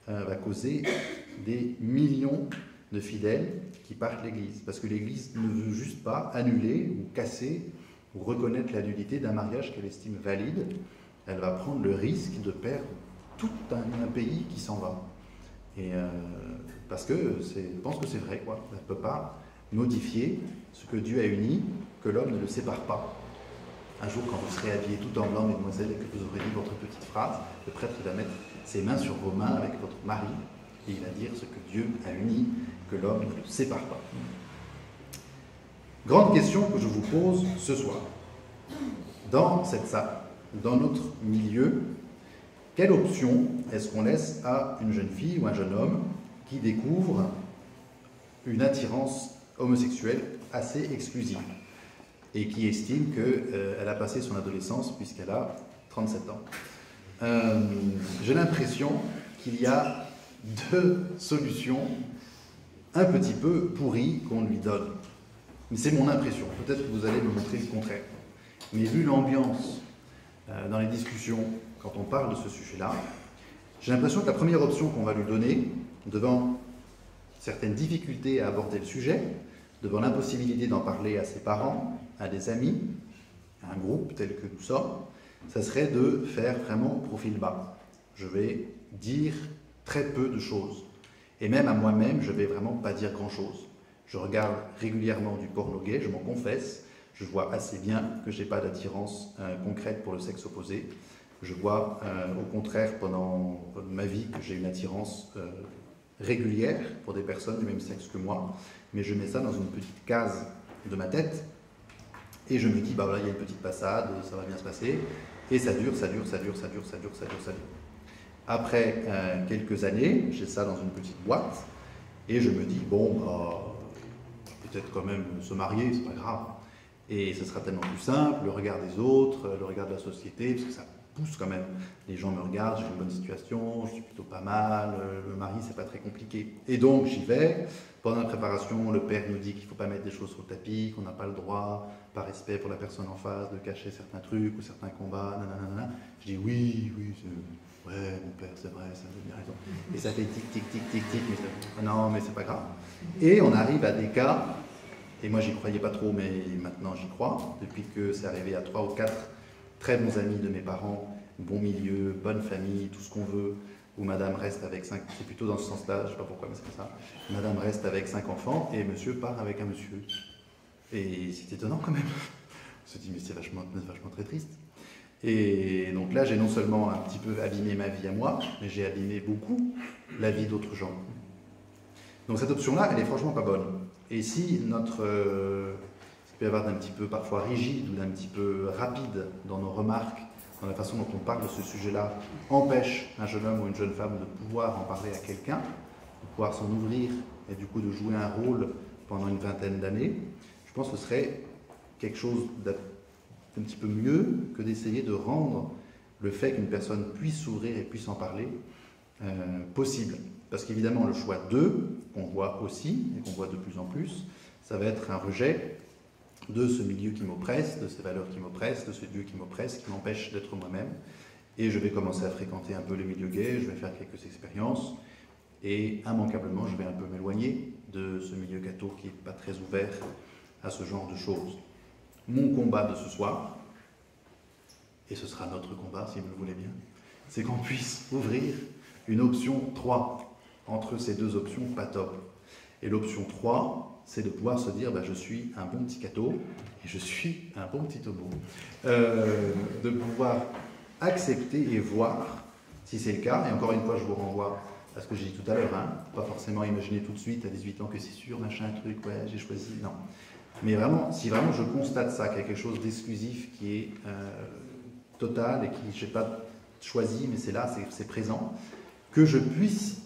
va causer des millions de fidèles qui partent l'Église. Parce que l'Église ne veut juste pas annuler ou casser ou reconnaître la nullité d'un mariage qu'elle estime valide. Elle va prendre le risque de perdre tout un pays qui s'en va. Et parce que je pense que c'est vrai, quoi. Elle ne peut pas modifier ce que Dieu a uni, que l'homme ne le sépare pas. Un jour, quand vous serez habillés tout en blanc, mesdemoiselles, et que vous aurez dit votre petite phrase, le prêtre va mettre ses mains sur vos mains avec votre mari, et il va dire ce que Dieu a uni, que l'homme ne le sépare pas. Grande question que je vous pose ce soir. Dans cette salle, dans notre milieu, quelle option est-ce qu'on laisse à une jeune fille ou un jeune homme qui découvre une attirance homosexuelle assez exclusive et qui estime qu'elle a passé son adolescence puisqu'elle a 37 ans? J'ai l'impression qu'il y a deux solutions un petit peu pourries qu'on lui donne. Mais c'est mon impression. Peut-être que vous allez me montrer le contraire. Mais vu l'ambiance dans les discussions, quand on parle de ce sujet-là, j'ai l'impression que la première option qu'on va lui donner, devant certaines difficultés à aborder le sujet, devant l'impossibilité d'en parler à ses parents, à des amis, à un groupe tel que nous sommes, ça serait de faire vraiment profil bas. Je vais dire très peu de choses. Et même à moi-même, je ne vais vraiment pas dire grand-chose. Je regarde régulièrement du porno gay, je m'en confesse. Je vois assez bien que je n'ai pas d'attirance concrète pour le sexe opposé. Je vois au contraire pendant ma vie que j'ai une attirance régulière pour des personnes du même sexe que moi. Mais je mets ça dans une petite case de ma tête. Et je me dis, bah voilà, il y a une petite passade, ça va bien se passer. Et ça dure, ça dure, ça dure, ça dure, ça dure, ça dure, ça dure. Après quelques années, j'ai ça dans une petite boîte. Et je me dis, bon, bah, peut-être quand même se marier, c'est pas grave. Et ce sera tellement plus simple, le regard des autres, le regard de la société, parce que ça pousse quand même. Les gens me regardent, j'ai une bonne situation, je suis plutôt pas mal, le mari, c'est pas très compliqué. Et donc j'y vais. Pendant la préparation, le père nous dit qu'il ne faut pas mettre des choses sur le tapis, qu'on n'a pas le droit, par respect pour la personne en face, de cacher certains trucs ou certains combats, nanana. Je dis oui, ouais, mon père, c'est vrai, ça a bien raison. Et ça fait tic, tic, tic, tic, tic, mais non, mais c'est pas grave. Et on arrive à des cas. Et moi, j'y croyais pas trop, mais maintenant j'y crois, depuis que c'est arrivé à 3 ou 4 très bons amis de mes parents, bon milieu, bonne famille, tout ce qu'on veut, où madame reste avec 5, c'est plutôt dans ce sens-là, je ne sais pas pourquoi, mais c'est comme ça. Madame reste avec 5 enfants et monsieur part avec un monsieur. Et c'est étonnant quand même. On se dit, mais c'est vachement très triste. Et donc là, j'ai non seulement un petit peu abîmé ma vie à moi, mais j'ai abîmé beaucoup la vie d'autres gens. Donc cette option-là, elle est franchement pas bonne. Et si notre, ce peut y avoir d'un petit peu parfois rigide ou d'un petit peu rapide dans nos remarques, dans la façon dont on parle de ce sujet-là, empêche un jeune homme ou une jeune femme de pouvoir en parler à quelqu'un, de pouvoir s'en ouvrir et du coup de jouer un rôle pendant une vingtaine d'années, je pense que ce serait quelque chose d'un petit peu mieux que d'essayer de rendre le fait qu'une personne puisse s'ouvrir et puisse en parler possible. Parce qu'évidemment, le choix 2, qu'on voit aussi, et qu'on voit de plus en plus, ça va être un rejet de ce milieu qui m'oppresse, de ces valeurs qui m'oppressent, de ce Dieu qui m'oppresse, qui m'empêche d'être moi-même. Et je vais commencer à fréquenter un peu le milieu gay, je vais faire quelques expériences, et immanquablement, je vais un peu m'éloigner de ce milieu catho qui n'est pas très ouvert à ce genre de choses. Mon combat de ce soir, et ce sera notre combat si vous le voulez bien, c'est qu'on puisse ouvrir une option 3 entre ces deux options pas top. Et l'option 3, c'est de pouvoir se dire, bah, je suis un bon petit catho et je suis un bon petit homo. De pouvoir accepter et voir si c'est le cas. Et encore une fois, je vous renvoie à ce que j'ai dit tout à l'heure. Hein. Pas forcément imaginer tout de suite à 18 ans que c'est sûr, machin, truc, ouais, j'ai choisi. Non. Mais vraiment, si vraiment je constate ça, quelque chose d'exclusif qui est total et qui, je n'ai pas choisi, mais c'est là, c'est présent, que je puisse,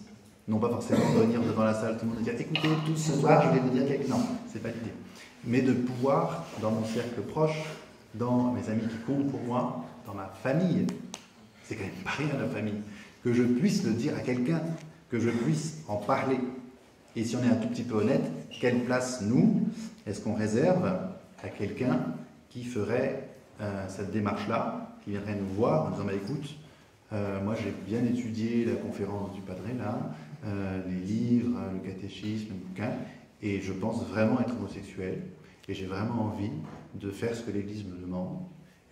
non pas forcément venir devant la salle, tout le monde et dire écoutez, tous ce soir, je vais vous dire quelque chose. Non, c'est pas l'idée. Mais de pouvoir, dans mon cercle proche, dans mes amis qui comptent pour moi, dans ma famille, c'est quand même pas rien la famille, que je puisse le dire à quelqu'un, que je puisse en parler. Et si on est un tout petit peu honnête, quelle place, nous, est-ce qu'on réserve à quelqu'un qui ferait cette démarche-là, qui viendrait nous voir en disant, écoute, moi j'ai bien étudié la conférence du Padre là, les livres, le catéchisme, le bouquin, et je pense vraiment être homosexuel, et j'ai vraiment envie de faire ce que l'Église me demande.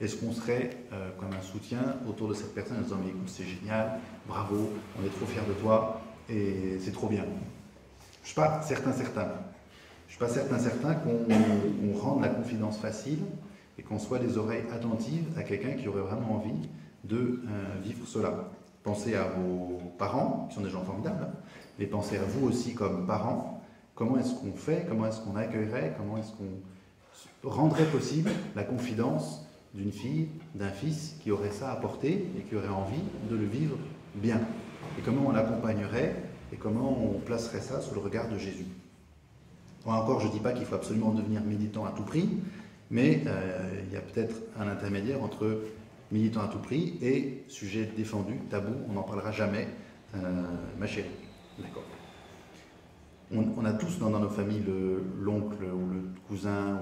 Est-ce qu'on serait comme un soutien autour de cette personne en disant, mais écoute, c'est génial, bravo, on est trop fiers de toi, et c'est trop bien. Je ne suis pas certain. Je ne suis pas certain qu'on rende la confidence facile et qu'on soit des oreilles attentives à quelqu'un qui aurait vraiment envie de vivre cela. Pensez à vos parents, qui sont des gens formidables, mais pensez à vous aussi comme parents. Comment est-ce qu'on fait, comment est-ce qu'on accueillerait, comment est-ce qu'on rendrait possible la confidence d'une fille, d'un fils qui aurait ça à porter et qui aurait envie de le vivre bien. Et comment on l'accompagnerait et comment on placerait ça sous le regard de Jésus. Bon, encore, je ne dis pas qu'il faut absolument devenir militant à tout prix, mais il y a peut-être un intermédiaire entre militant à tout prix et sujet défendu, tabou, on n'en parlera jamais, ma chérie. D'accord. On a tous dans nos familles l'oncle ou le cousin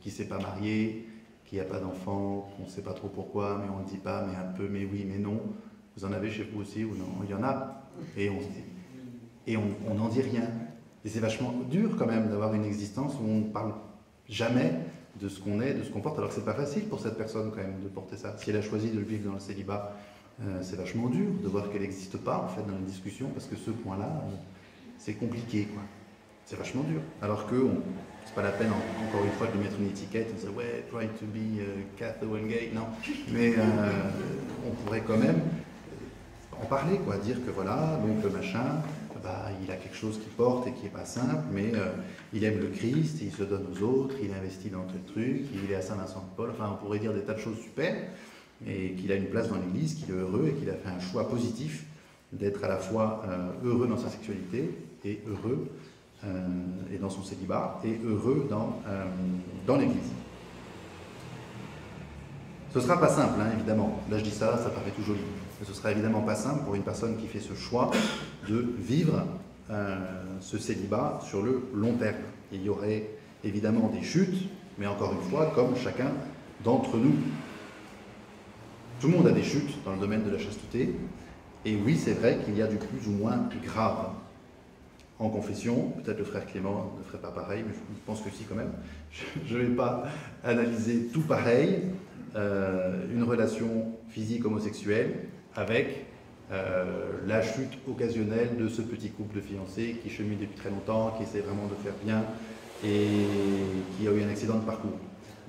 qui ne s'est pas marié, qui n'a pas d'enfant, qu'on ne sait pas trop pourquoi, mais on ne le dit pas, mais un peu, mais oui, mais non. Vous en avez chez vous aussi ou non? Il y en a. Et on n'en dit rien. Et c'est vachement dur quand même d'avoir une existence où on ne parle jamais de ce qu'on est, de ce qu'on porte, alors que c'est pas facile pour cette personne quand même de porter ça. Si elle a choisi de le vivre dans le célibat, c'est vachement dur de voir qu'elle n'existe pas en fait dans la discussion, parce que ce point-là, c'est compliqué, quoi. C'est vachement dur. Alors que c'est pas la peine, encore une fois, de lui mettre une étiquette, on dit ouais, try to be Catholic and gay, non. Mais on pourrait quand même en parler, quoi, dire que voilà, donc le machin, il a quelque chose qu'il porte et qui n'est pas simple, mais il aime le Christ, il se donne aux autres, il investit dans tel truc, il est à Saint-Vincent-de-Paul, enfin on pourrait dire des tas de choses super, et qu'il a une place dans l'Église, qu'il est heureux et qu'il a fait un choix positif d'être à la fois heureux dans sa sexualité et heureux et dans son célibat et heureux dans l'Église. Ce ne sera pas simple, hein, évidemment. Là je dis ça, ça paraît tout joli. Mais ce sera évidemment pas simple pour une personne qui fait ce choix de vivre ce célibat sur le long terme. Il y aurait évidemment des chutes, mais encore une fois, comme chacun d'entre nous. Tout le monde a des chutes dans le domaine de la chasteté, et oui, c'est vrai qu'il y a du plus ou moins grave. En confession, peut-être le frère Clément ne ferait pas pareil, mais je pense que si quand même. Je ne vais pas analyser tout pareil, une relation physique homosexuelle avec la chute occasionnelle de ce petit couple de fiancés qui chemine depuis très longtemps, qui essaie vraiment de faire bien et qui a eu un accident de parcours.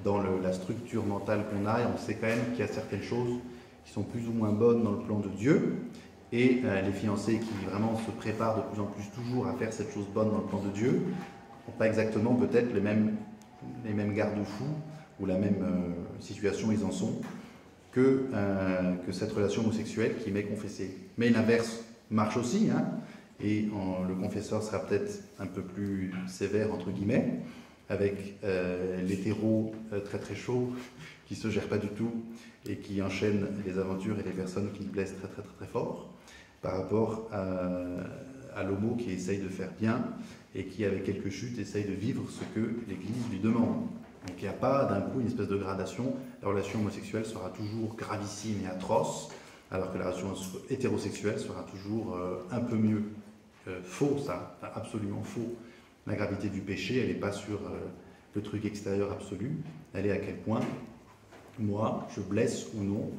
Dans la structure mentale qu'on a, on sait quand même qu'il y a certaines choses qui sont plus ou moins bonnes dans le plan de Dieu, et les fiancés qui vraiment se préparent de plus en plus toujours à faire cette chose bonne dans le plan de Dieu n'ont pas exactement peut-être les mêmes garde-fous ou la même situation ils en sont que cette relation homosexuelle qui m'est confessée. Mais l'inverse marche aussi, hein, et le confesseur sera peut-être un peu plus sévère entre guillemets avec l'hétéro très très chaud qui ne se gère pas du tout et qui enchaîne les aventures et les personnes qui le blessent très très très très fort, par rapport à l'homo qui essaye de faire bien et qui, avec quelques chutes, essaye de vivre ce que l'Église lui demande. Donc il n'y a pas d'un coup une espèce de gradation. La relation homosexuelle sera toujours gravissime et atroce, alors que la relation hétérosexuelle sera toujours un peu mieux. Faux, ça, enfin, absolument faux. La gravité du péché, elle n'est pas sur le truc extérieur absolu, elle est à quel point moi, je blesse ou non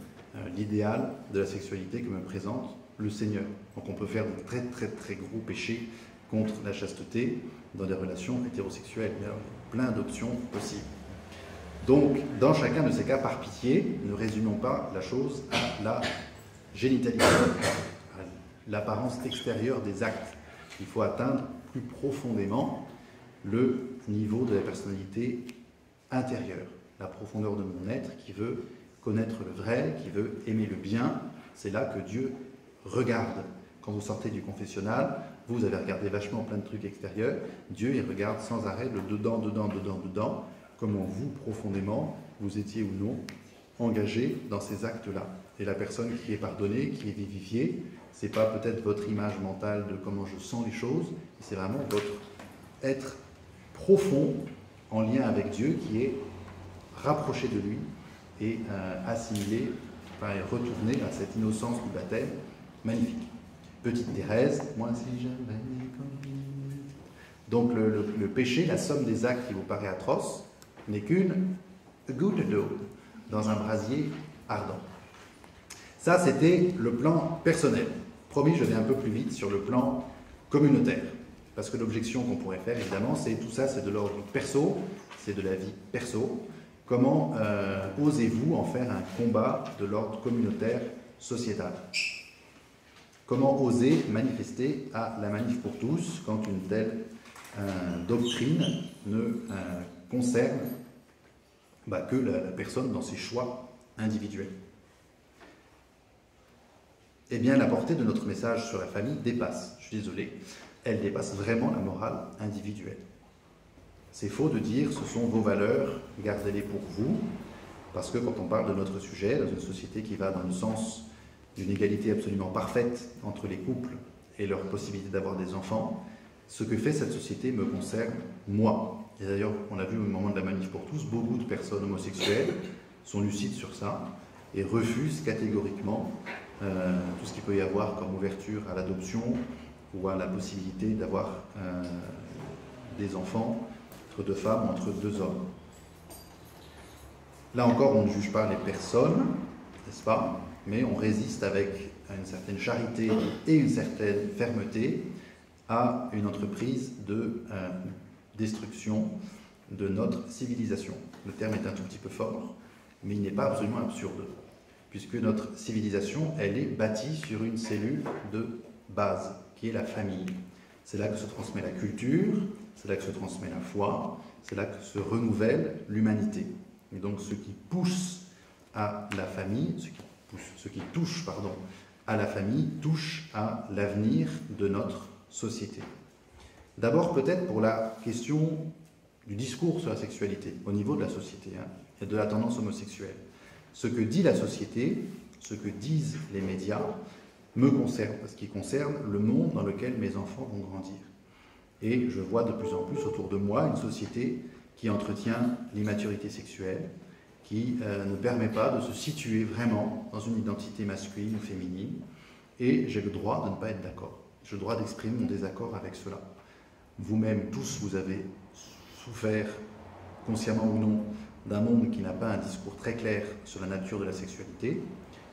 l'idéal de la sexualité que me présente le Seigneur. Donc on peut faire de très très très gros péchés contre la chasteté dans des relations hétérosexuelles. Il y a plein d'options possibles. Donc, dans chacun de ces cas, par pitié, ne résumons pas la chose à la génitalité, à l'apparence extérieure des actes. Il faut atteindre plus profondément le niveau de la personnalité intérieure, la profondeur de mon être qui veut connaître le vrai, qui veut aimer le bien. C'est là que Dieu regarde. Quand vous sortez du confessionnal, vous avez regardé vachement plein de trucs extérieurs. Dieu, il regarde sans arrêt le dedans, dedans, dedans, dedans. comment vous, profondément, vous étiez ou non engagé dans ces actes-là. Et la personne qui est pardonnée, qui est vivifiée, ce n'est pas peut-être votre image mentale de comment je sens les choses, c'est vraiment votre être profond en lien avec Dieu qui est rapproché de lui et assimilé, enfin, et retourné à cette innocence du baptême magnifique. Petite Thérèse, moi si j'avais connu. Donc le péché, la somme des actes qui vous paraît atroce, n'est qu'une goutte d'eau dans un brasier ardent. Ça, c'était le plan personnel. Promis, je vais un peu plus vite sur le plan communautaire. Parce que l'objection qu'on pourrait faire, évidemment, c'est tout ça, c'est de l'ordre perso, c'est de la vie perso. Comment osez-vous en faire un combat de l'ordre communautaire sociétal? Comment oser manifester à la Manif pour tous quand une telle doctrine ne concerne que la personne dans ses choix individuels? Eh bien, la portée de notre message sur la famille dépasse, je suis désolé, elle dépasse vraiment la morale individuelle. C'est faux de dire ce sont vos valeurs, gardez-les pour vous, parce que quand on parle de notre sujet, dans une société qui va dans le sens d'une égalité absolument parfaite entre les couples et leur possibilité d'avoir des enfants, ce que fait cette société me concerne moi. Et d'ailleurs, on a vu au moment de la Manif pour tous, beaucoup de personnes homosexuelles sont lucides sur ça et refusent catégoriquement tout ce qu'il peut y avoir comme ouverture à l'adoption ou à la possibilité d'avoir des enfants entre deux femmes ou entre deux hommes. Là encore, on ne juge pas les personnes, n'est-ce pas? Mais on résiste avec une certaine charité et une certaine fermeté à une entreprise de destruction de notre civilisation. Le terme est un tout petit peu fort, mais il n'est pas absolument absurde, puisque notre civilisation, elle est bâtie sur une cellule de base, qui est la famille. C'est là que se transmet la culture, c'est là que se transmet la foi, c'est là que se renouvelle l'humanité. Et donc ce qui pousse à la famille, ce qui touche à la famille, touche à l'avenir de notre société. D'abord peut-être pour la question du discours sur la sexualité, au niveau de la société, et de la tendance homosexuelle. Ce que dit la société, ce que disent les médias, me concerne, parce qu'il concerne le monde dans lequel mes enfants vont grandir. Et je vois de plus en plus autour de moi une société qui entretient l'immaturité sexuelle, qui ne permet pas de se situer vraiment dans une identité masculine ou féminine, et j'ai le droit de ne pas être d'accord. J'ai le droit d'exprimer mon désaccord avec cela. Vous-même, tous, vous avez souffert, consciemment ou non, d'un monde qui n'a pas un discours très clair sur la nature de la sexualité.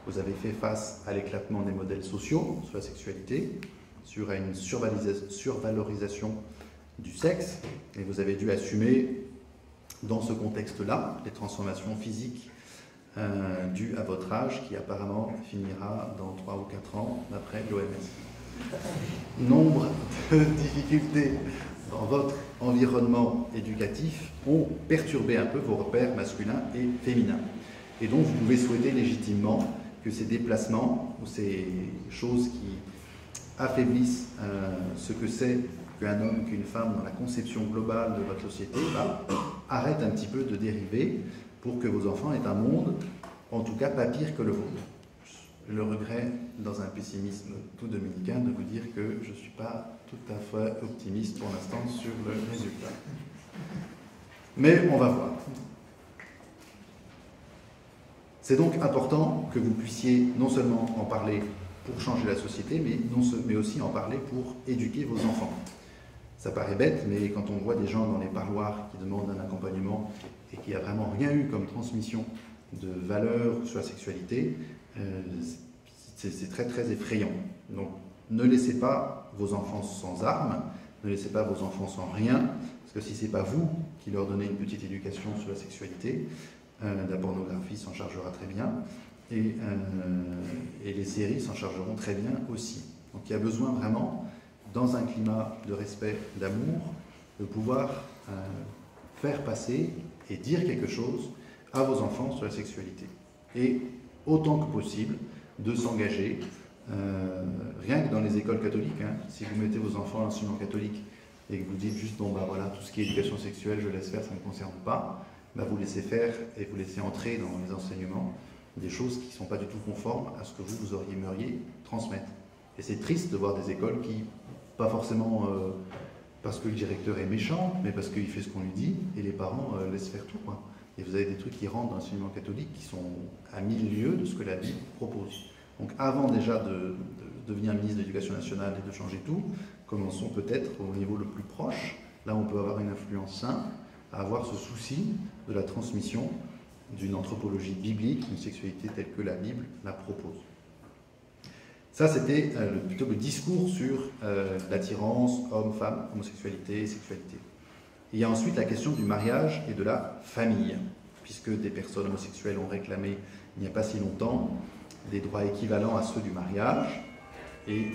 Vous avez fait face à l'éclatement des modèles sociaux sur la sexualité, sur une survalorisation du sexe, et vous avez dû assumer, dans ce contexte-là, les transformations physiques dues à votre âge, qui apparemment finira dans 3 ou 4 ans, d'après l'OMS. Nombre de difficultés dans votre environnement éducatif ont perturbé un peu vos repères masculins et féminins. Et donc vous pouvez souhaiter légitimement que ces déplacements ou ces choses qui affaiblissent ce que c'est qu'un homme, qu'une femme dans la conception globale de votre société, arrêtent un petit peu de dériver pour que vos enfants aient un monde, en tout cas pas pire que le vôtre. Le regret, dans un pessimisme tout dominicain, de vous dire que je ne suis pas tout à fait optimiste pour l'instant sur le résultat. Mais on va voir. C'est donc important que vous puissiez non seulement en parler pour changer la société, mais aussi en parler pour éduquer vos enfants. Ça paraît bête, mais quand on voit des gens dans les parloirs qui demandent un accompagnement et qui n'a vraiment rien eu comme transmission de valeurs sur la sexualité, c'est très très effrayant. Donc ne laissez pas vos enfants sans armes, ne laissez pas vos enfants sans rien, parce que si ce n'est pas vous qui leur donnez une petite éducation sur la sexualité, la pornographie s'en chargera très bien, et les séries s'en chargeront très bien aussi. Donc il y a besoin vraiment, dans un climat de respect, d'amour, de pouvoir faire passer et dire quelque chose à vos enfants sur la sexualité. Et autant que possible, de s'engager, rien que dans les écoles catholiques, si vous mettez vos enfants à l'enseignement catholique et que vous dites juste, bon voilà, tout ce qui est éducation sexuelle, je laisse faire, ça ne me concerne pas, vous laissez faire et vous laissez entrer dans les enseignements des choses qui ne sont pas du tout conformes à ce que vous aimeriez transmettre. Et c'est triste de voir des écoles qui, pas forcément parce que le directeur est méchant, mais parce qu'il fait ce qu'on lui dit, et les parents laissent faire tout, quoi. Et vous avez des trucs qui rentrent dans l'enseignement catholique qui sont à 1000 lieues de ce que la Bible propose. Donc avant déjà de devenir ministre de l'Éducation nationale et de changer tout, commençons peut-être au niveau le plus proche, là on peut avoir une influence simple, à avoir ce souci de la transmission d'une anthropologie biblique, une sexualité telle que la Bible la propose. Ça, c'était plutôt le discours sur l'attirance, homme-femme, homosexualité et sexualité. Il y a ensuite la question du mariage et de la famille, puisque des personnes homosexuelles ont réclamé, il n'y a pas si longtemps, des droits équivalents à ceux du mariage, et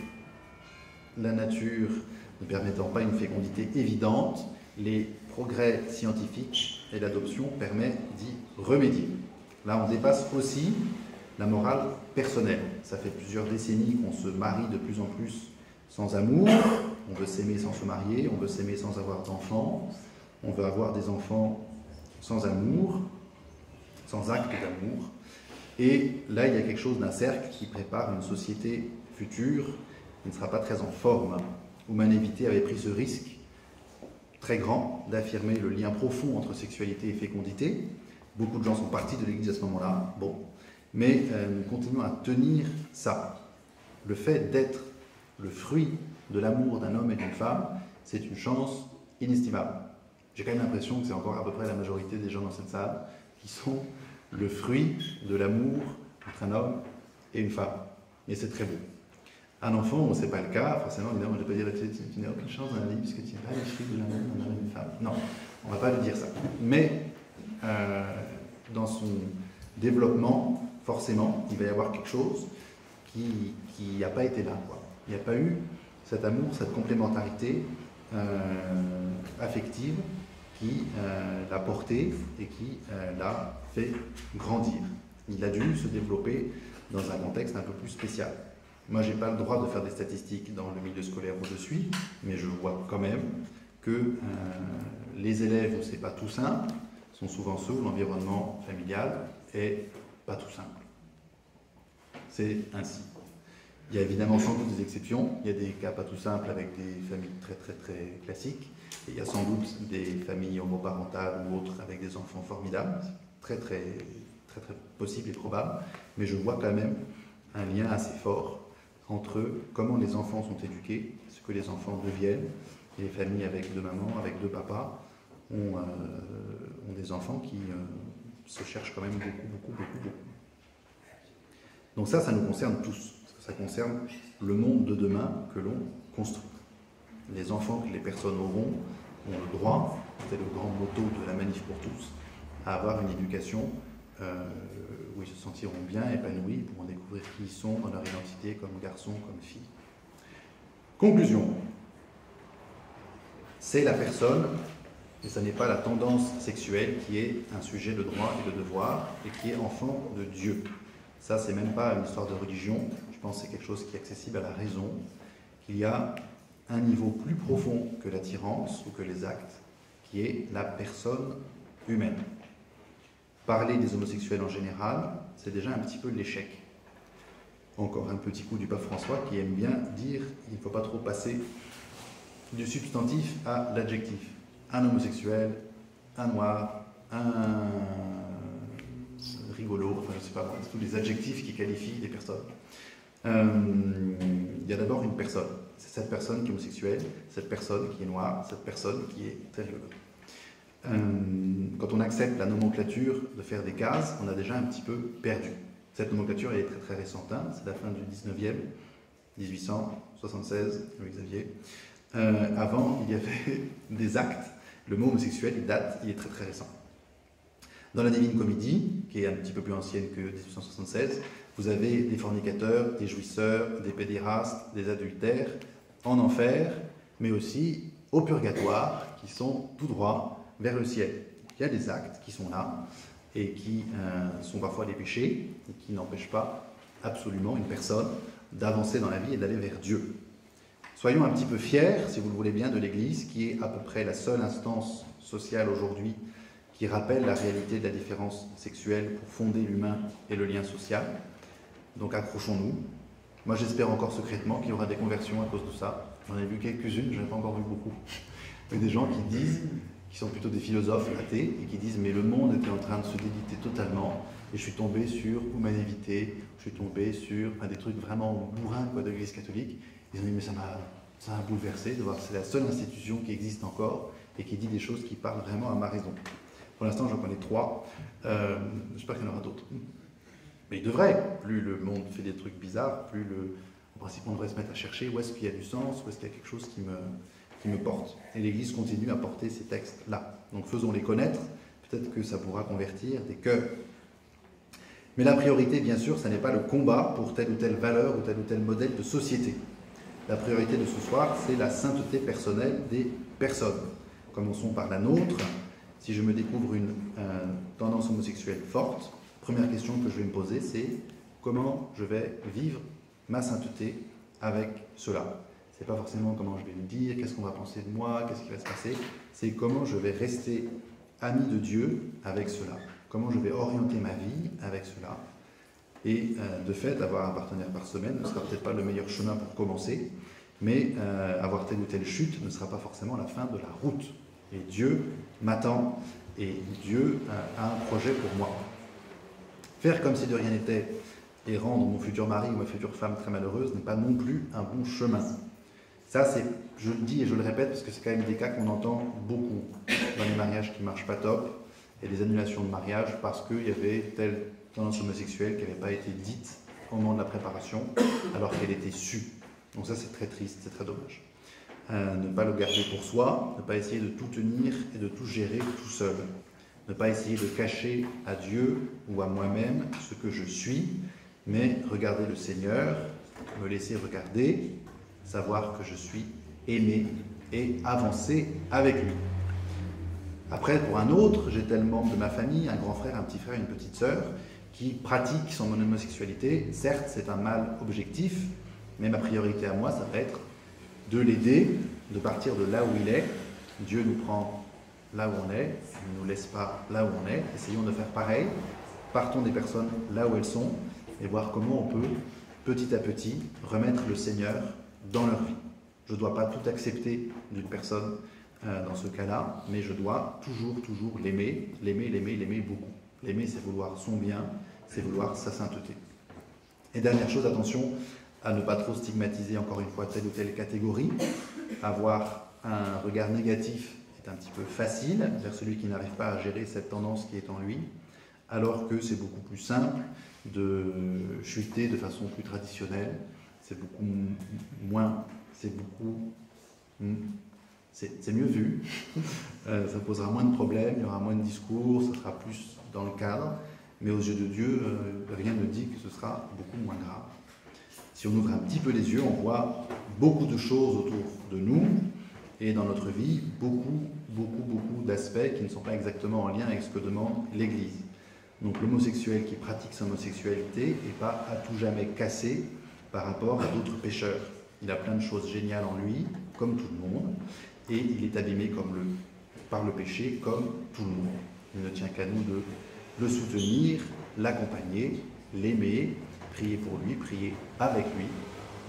la nature ne permettant pas une fécondité évidente, les progrès scientifiques et l'adoption permettent d'y remédier. Là, on dépasse aussi la morale personnelle. Ça fait plusieurs décennies qu'on se marie de plus en plus sans amour. On veut s'aimer sans se marier, on veut s'aimer sans avoir d'enfants, on veut avoir des enfants sans amour, sans acte d'amour. Et là, il y a quelque chose d'un cercle qui prépare une société future qui ne sera pas très en forme. Humanité avait pris ce risque très grand d'affirmer le lien profond entre sexualité et fécondité. Beaucoup de gens sont partis de l'Église à ce moment-là. Bon. Mais nous continuons à tenir ça. Le fait d'être le fruit de l'amour d'un homme et d'une femme, c'est une chance inestimable. J'ai quand même l'impression que c'est encore à peu près la majorité des gens dans cette salle qui sont le fruit de l'amour entre un homme et une femme. Et c'est très beau. Un enfant, ce n'est pas le cas, forcément, évidemment, je ne vais pas dire tu n'as aucune chance dans la vie puisque tu n'es pas le fruit de l'amour d'un homme et d'une femme. Non, on ne va pas lui dire ça. Mais dans son développement, forcément, il va y avoir quelque chose qui n'a pas été là, quoi. Il n'y a pas eu cet amour, cette complémentarité affective qui l'a porté et qui l'a fait grandir. Il a dû se développer dans un contexte un peu plus spécial. Moi, je n'ai pas le droit de faire des statistiques dans le milieu scolaire où je suis, mais je vois quand même que les élèves où ce n'est pas tout simple sont souvent ceux où l'environnement familial est pas tout simple. C'est ainsi. Il y a évidemment sans doute des exceptions. Il y a des cas pas tout simples avec des familles très très très classiques. Et il y a sans doute des familles homoparentales ou autres avec des enfants formidables. Très très très très possible et probable. Mais je vois quand même un lien assez fort entre comment les enfants sont éduqués, ce que les enfants deviennent. Et les familles avec deux mamans, avec deux papas, ont des enfants qui se cherchent quand même beaucoup. Donc ça nous concerne tous. Ça concerne le monde de demain que l'on construit. Les enfants que les personnes auront ont le droit, c'est le grand motto de la Manif pour tous, à avoir une éducation où ils se sentiront bien épanouis, ils pourront découvrir qui ils sont dans leur identité comme garçons, comme filles. Conclusion. C'est la personne, et ce n'est pas la tendance sexuelle qui est un sujet de droit et de devoir, et qui est enfant de Dieu. Ça, c'est même pas une histoire de religion, je pense que c'est quelque chose qui est accessible à la raison, qu'il y a un niveau plus profond que l'attirance ou que les actes, qui est la personne humaine. Parler des homosexuels en général, c'est déjà un petit peu l'échec. Encore un petit coup du pape François qui aime bien dire qu'il ne faut pas trop passer du substantif à l'adjectif. Un homosexuel, un noir, un rigolo, enfin je ne sais pas, tous les adjectifs qui qualifient les personnes. Il y a d'abord une personne. C'est cette personne qui est homosexuelle, cette personne qui est noire, cette personne qui est très rigolote. Quand on accepte la nomenclature de faire des cases, on a déjà un petit peu perdu. Cette nomenclature elle est très très récente, hein, c'est la fin du 19e, 1876, Louis-Xavier. Avant, il y avait des actes. Le mot homosexuel, il est très très récent. Dans la Divine Comédie, qui est un petit peu plus ancienne que 1876, vous avez des fornicateurs, des jouisseurs, des pédérastes, des adultères en enfer, mais aussi au purgatoire, qui sont tout droit vers le ciel. Il y a des actes qui sont là et qui sont parfois des péchés et qui n'empêchent pas absolument une personne d'avancer dans la vie et d'aller vers Dieu. Soyons un petit peu fiers, si vous le voulez bien, de l'Église, qui est à peu près la seule instance sociale aujourd'hui qui rappelle la réalité de la différence sexuelle pour fonder l'humain et le lien social. Donc accrochons-nous. Moi j'espère encore secrètement qu'il y aura des conversions à cause de ça. J'en ai vu quelques-unes, je n'en ai pas encore vu beaucoup. Mais des gens qui disent, qui sont plutôt des philosophes athées, et qui disent mais le monde était en train de se déliter totalement, et je suis tombé sur humanité, je suis tombé sur des trucs vraiment bourrins de l'Église catholique. Ils ont dit mais ça m'a bouleversé de voir que c'est la seule institution qui existe encore et qui dit des choses qui parlent vraiment à ma raison. Pour l'instant j'en connais 3, j'espère qu'il y en aura d'autres. Mais il devrait, plus le monde fait des trucs bizarres, plus en principe on devrait se mettre à chercher où est-ce qu'il y a du sens, où est-ce qu'il y a quelque chose qui me porte. Et l'Église continue à porter ces textes-là. Donc faisons-les connaître, peut-être que ça pourra convertir des cœurs. Mais la priorité, bien sûr, ce n'est pas le combat pour telle ou telle valeur ou tel modèle de société. La priorité de ce soir, c'est la sainteté personnelle des personnes. Commençons par la nôtre. Si je me découvre une tendance homosexuelle forte, première question que je vais me poser, c'est comment je vais vivre ma sainteté avec cela. C'est pas forcément comment je vais me dire, qu'est-ce qu'on va penser de moi, qu'est-ce qui va se passer. C'est comment je vais rester ami de Dieu avec cela. Comment je vais orienter ma vie avec cela. Et de fait, avoir un partenaire par semaine ne sera peut-être pas le meilleur chemin pour commencer, mais avoir telle ou telle chute ne sera pas forcément la fin de la route. Et Dieu m'attend, et Dieu a un projet pour moi. Faire comme si de rien n'était et rendre mon futur mari ou ma future femme très malheureuse n'est pas non plus un bon chemin. Ça, je le dis et je le répète parce que c'est quand même des cas qu'on entend beaucoup dans les mariages qui ne marchent pas top et des annulations de mariage parce qu'il y avait telle tendance homosexuelle qui n'avait pas été dite au moment de la préparation alors qu'elle était sue. Donc ça, c'est très triste, c'est très dommage. Ne pas le garder pour soi, ne pas essayer de tout tenir et de tout gérer tout seul. Ne pas essayer de cacher à Dieu ou à moi-même ce que je suis, mais regarder le Seigneur, me laisser regarder, savoir que je suis aimé et avancer avec lui. Après, pour un autre, j'ai tel membre de ma famille, un grand frère, un petit frère, une petite sœur, qui pratique son homosexualité. Certes, c'est un mal objectif, mais ma priorité à moi, ça va être de l'aider, de partir de là où il est. Dieu nous prend là où on est, il ne nous laisse pas là où on est. Essayons de faire pareil. Partons des personnes là où elles sont et voir comment on peut, petit à petit, remettre le Seigneur dans leur vie. Je ne dois pas tout accepter d'une personne dans ce cas-là, mais je dois toujours l'aimer beaucoup. L'aimer, c'est vouloir son bien, c'est vouloir sa sainteté. Et dernière chose, attention à ne pas trop stigmatiser encore une fois telle ou telle catégorie. Avoir un regard négatif est un petit peu facile vers celui qui n'arrive pas à gérer cette tendance qui est en lui, alors que c'est beaucoup plus simple de chuter de façon plus traditionnelle. C'est beaucoup moins, c'est mieux vu, ça posera moins de problèmes, il y aura moins de discours, ça sera plus dans le cadre, mais aux yeux de Dieu, rien ne dit que ce sera beaucoup moins grave. Si on ouvre un petit peu les yeux, on voit beaucoup de choses autour de nous et dans notre vie, beaucoup d'aspects qui ne sont pas exactement en lien avec ce que demande l'Église. Donc l'homosexuel qui pratique son homosexualité n'est pas à tout jamais cassé par rapport à d'autres pécheurs. Il a plein de choses géniales en lui, comme tout le monde, et il est abîmé par le péché, comme tout le monde. Il ne tient qu'à nous de le soutenir, l'accompagner, l'aimer, prier pour lui, prier avec lui,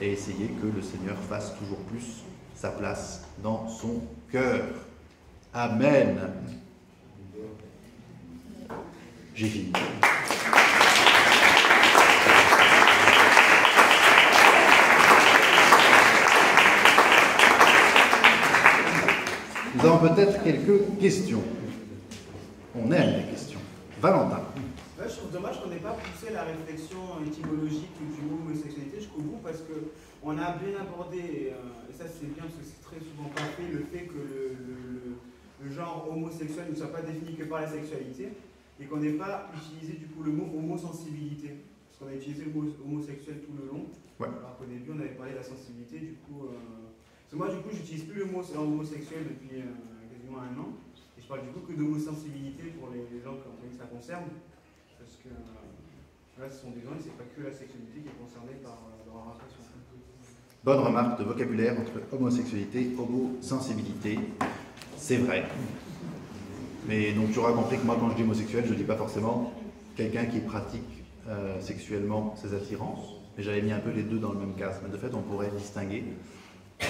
et essayer que le Seigneur fasse toujours plus sa place dans son cœur. Amen. J'ai fini. Nous avons peut-être quelques questions. On aime les questions. Valentin. Ouais, je trouve dommage qu'on n'ait pas poussé la réflexion étymologique du mot homosexualité jusqu'au bout parce qu'on a bien abordé, et ça c'est bien parce que c'est très souvent pas fait, le fait que le genre homosexuel ne soit pas défini que par la sexualité et qu'on n'ait pas utilisé du coup le mot homosensibilité. Parce qu'on a utilisé le mot homosexuel tout le long, ouais. Alors qu'au début on avait parlé de la sensibilité, du coup... Parce que moi du coup j'utilise plus le mot homosexuel depuis quasiment 1 an. Et je parle du coup que d'homosensibilité pour les gens que ça concerne. Parce que là, ce sont des gens et c'est pas que la sexualité qui est concernée par leur orientation. Bonne remarque de vocabulaire entre homosexualité et homosensibilité. C'est vrai. Mais donc tu auras compris que moi, quand je dis homosexuel, je ne dis pas forcément quelqu'un qui pratique sexuellement ses attirances, mais j'avais mis un peu les deux dans le même casque. Mais de fait, on pourrait distinguer. Et,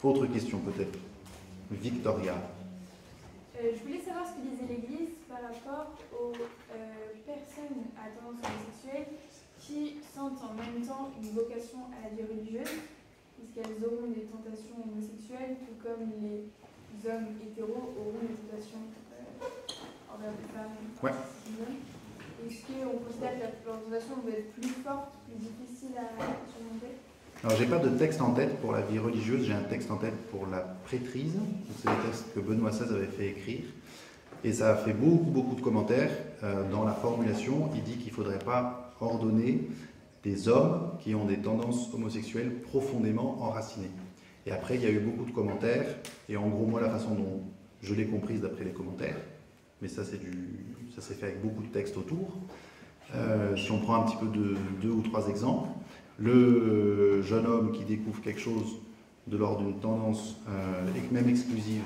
autre question peut-être. Victoria. Je voulais savoir ce que disait l'Église par rapport aux personnes à tendance homosexuelle qui sentent en même temps une vocation à la vie religieuse, puisqu'elles auront des tentations homosexuelles, tout comme les hommes hétéros auront des tentations envers des femmes. Ouais. Est-ce qu'on considère que leur tentation doit être plus forte, plus difficile à surmonter? Alors, j'ai pas de texte en tête pour la vie religieuse, j'ai un texte en tête pour la prêtrise. C'est des textes que Benoît XVI avait fait écrire. Et ça a fait beaucoup de commentaires. Dans la formulation, il dit qu'il ne faudrait pas ordonner des hommes qui ont des tendances homosexuelles profondément enracinées. Et après, il y a eu beaucoup de commentaires. Et en gros, moi, la façon dont je l'ai comprise d'après les commentaires, mais ça s'est fait avec beaucoup de textes autour. Si on prend un petit peu de 2 ou 3 exemples, le jeune homme qui découvre quelque chose de l'ordre d'une tendance même exclusive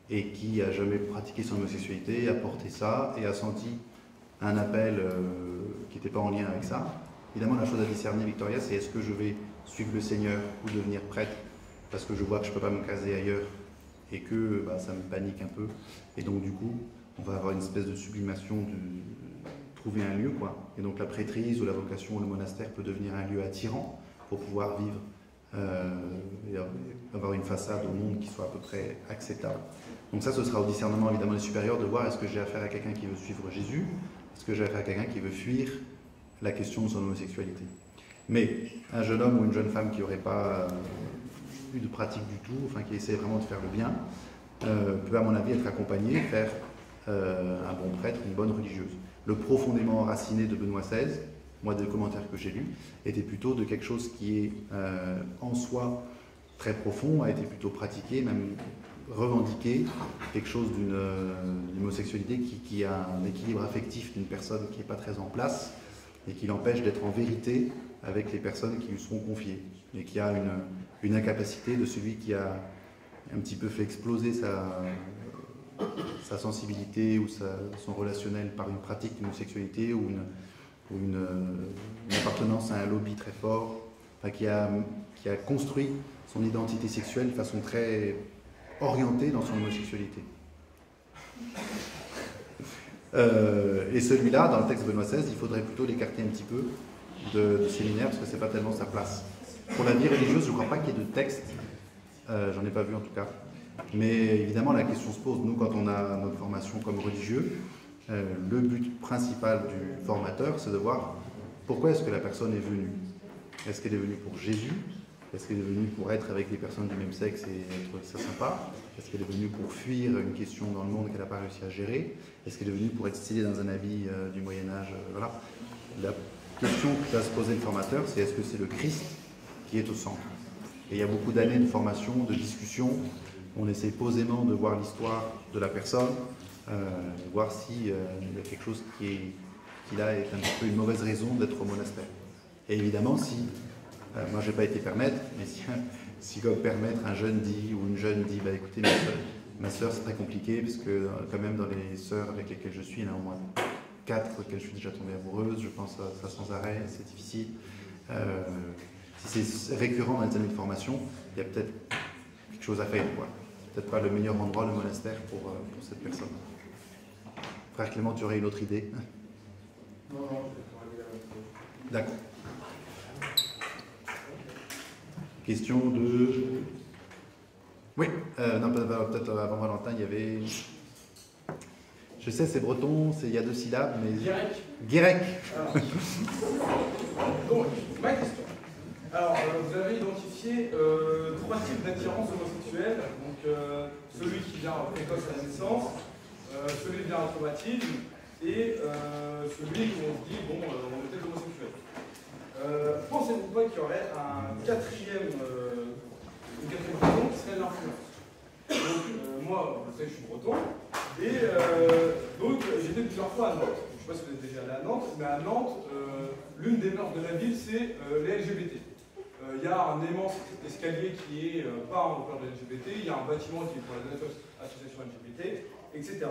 et qui n'a jamais pratiqué son homosexualité, a porté ça et a senti un appel qui n'était pas en lien avec ça. Évidemment, la chose à discerner, Victoria, c'est est-ce que je vais suivre le Seigneur ou devenir prêtre parce que je vois que je ne peux pas me caser ailleurs et que ça me panique un peu. Et donc, du coup, on va avoir une espèce de sublimation de trouver un lieu, quoi. Et donc la prêtrise ou la vocation ou le monastère peut devenir un lieu attirant pour pouvoir vivre et avoir une façade au monde qui soit à peu près acceptable. Donc ça, ce sera au discernement évidemment des supérieurs de voir est-ce que j'ai affaire à quelqu'un qui veut suivre Jésus, est-ce que j'ai affaire à quelqu'un qui veut fuir la question de son homosexualité. Mais un jeune homme ou une jeune femme qui n'aurait pas eu de pratique du tout, enfin qui essaie vraiment de faire le bien, peut à mon avis être accompagné, faire un bon prêtre, une bonne religieuse. Le profondément enraciné de Benoît XVI, moi des commentaires que j'ai lus, était plutôt de quelque chose qui est en soi très profond, a été plutôt pratiqué, même revendiqué, quelque chose d'une homosexualité qui a un équilibre affectif d'une personne qui n'est pas très en place et qui l'empêche d'être en vérité avec les personnes qui lui seront confiées et qui a une incapacité de celui qui a un petit peu fait exploser sa sensibilité ou son relationnel par une pratique d'homosexualité ou une appartenance à un lobby très fort, enfin, qui a construit son identité sexuelle de façon très orientée dans son homosexualité. Et celui-là, dans le texte de Benoît XVI, il faudrait plutôt l'écarter un petit peu du séminaire parce que c'est pas tellement sa place. Pour la vie religieuse, je ne crois pas qu'il y ait de texte, j'en ai pas vu en tout cas. Mais évidemment, la question se pose. Nous, quand on a notre formation comme religieux, le but principal du formateur, c'est de voir pourquoi est-ce que la personne est venue. Est-ce qu'elle est venue pour Jésus? Est-ce qu'elle est venue pour être avec des personnes du même sexe et trouver ça sympa? Est-ce qu'elle est venue pour fuir une question dans le monde qu'elle n'a pas réussi à gérer? Est-ce qu'elle est venue pour être stylée dans un habit du Moyen-Âge? Voilà. La question que doit se poser le formateur, c'est est-ce que c'est le Christ qui est au centre? Et il y a beaucoup d'années de formation, de discussion. On essaie posément de voir l'histoire de la personne, voir s'il y a quelque chose qui là est un petit peu une mauvaise raison d'être au monastère. Et évidemment, si, moi je n'ai pas été permettre, mais si comme permettre un jeune dit ou une jeune dit, écoutez, ma soeur c'est très compliqué, parce que quand même dans les sœurs avec lesquelles je suis, il y en a au moins 4 auxquelles je suis déjà tombée amoureuse, je pense à ça sans arrêt, c'est difficile. Si c'est récurrent dans les années de formation, il y a peut-être quelque chose à faire, quoi. Peut-être pas le meilleur endroit, le monastère, pour cette personne. Frère Clément, tu aurais une autre idée? Non. D'accord. Question de... Oui, non, peut-être avant Valentin, il y avait... Je sais, c'est breton, il y a 2 syllabes, mais... Guérec. Guérec. Donc, ma question. Alors, vous avez identifié 3 types d'attirance homosexuelle. Donc, celui qui vient précoce à la naissance, celui qui vient rétroactif, et celui où on se dit, bon, on est peut-être homosexuel. Pensez-vous pas qu'il y aurait une quatrième raison qui serait l'influence? Donc, moi, vous savez, je suis breton, et donc j'étais plusieurs fois à Nantes. Je ne sais pas si vous êtes déjà allé à Nantes, mais à Nantes, l'une des mœurs de la ville, c'est les LGBT. il y a un immense escalier qui est pas en hauteur de LGBT, il y a un bâtiment qui est pour les associations LGBT, etc.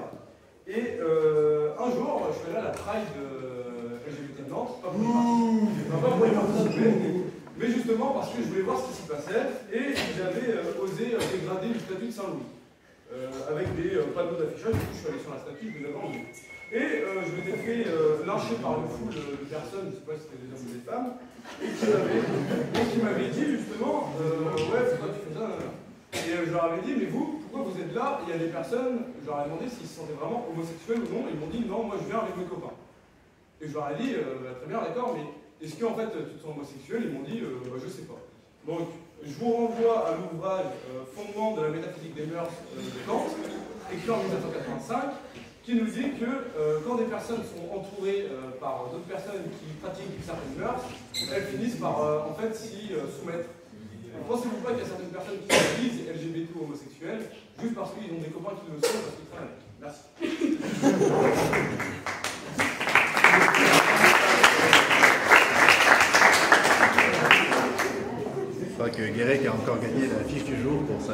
Et un jour, je suis allé à la Pride LGBT de Nantes, pas pour y participer, mais justement parce que je voulais voir ce qui s'y passait, et j'avais osé dégrader une statue de Saint-Louis, avec des panneaux d'affichage. Du coup, je suis allé sur la statue, je vous avais enlevé. Et je m'étais fait lyncher par une foule de personnes, je ne sais pas si c'était des hommes ou des femmes, et qui m'avaient dit justement, ouais, pourquoi tu fais ça, là, là. Et je leur avais dit, mais vous, pourquoi vous êtes là? Il y a des personnes, je leur ai demandé s'ils se sentaient vraiment homosexuels ou non, et ils m'ont dit, non, moi je viens avec mes copains. Et je leur ai dit, bah, très bien, d'accord, mais est-ce qu'en fait tu te sens homosexuel? Ils m'ont dit, bah, je sais pas. Donc, je vous renvoie à l'ouvrage Fondement de la métaphysique des mœurs de Kant, écrit en 1985, qui nous dit que quand des personnes sont entourées par d'autres personnes qui pratiquent certaines mœurs, elles finissent par en fait s'y soumettre. Pensez-vous pas qu'il y a certaines personnes qui se disent LGBT ou homosexuels juste parce qu'ils ont des copains qui le sont parce qu'ils travaillent? Merci. Je crois que Guérec a encore gagné la fiche du jour pour ça.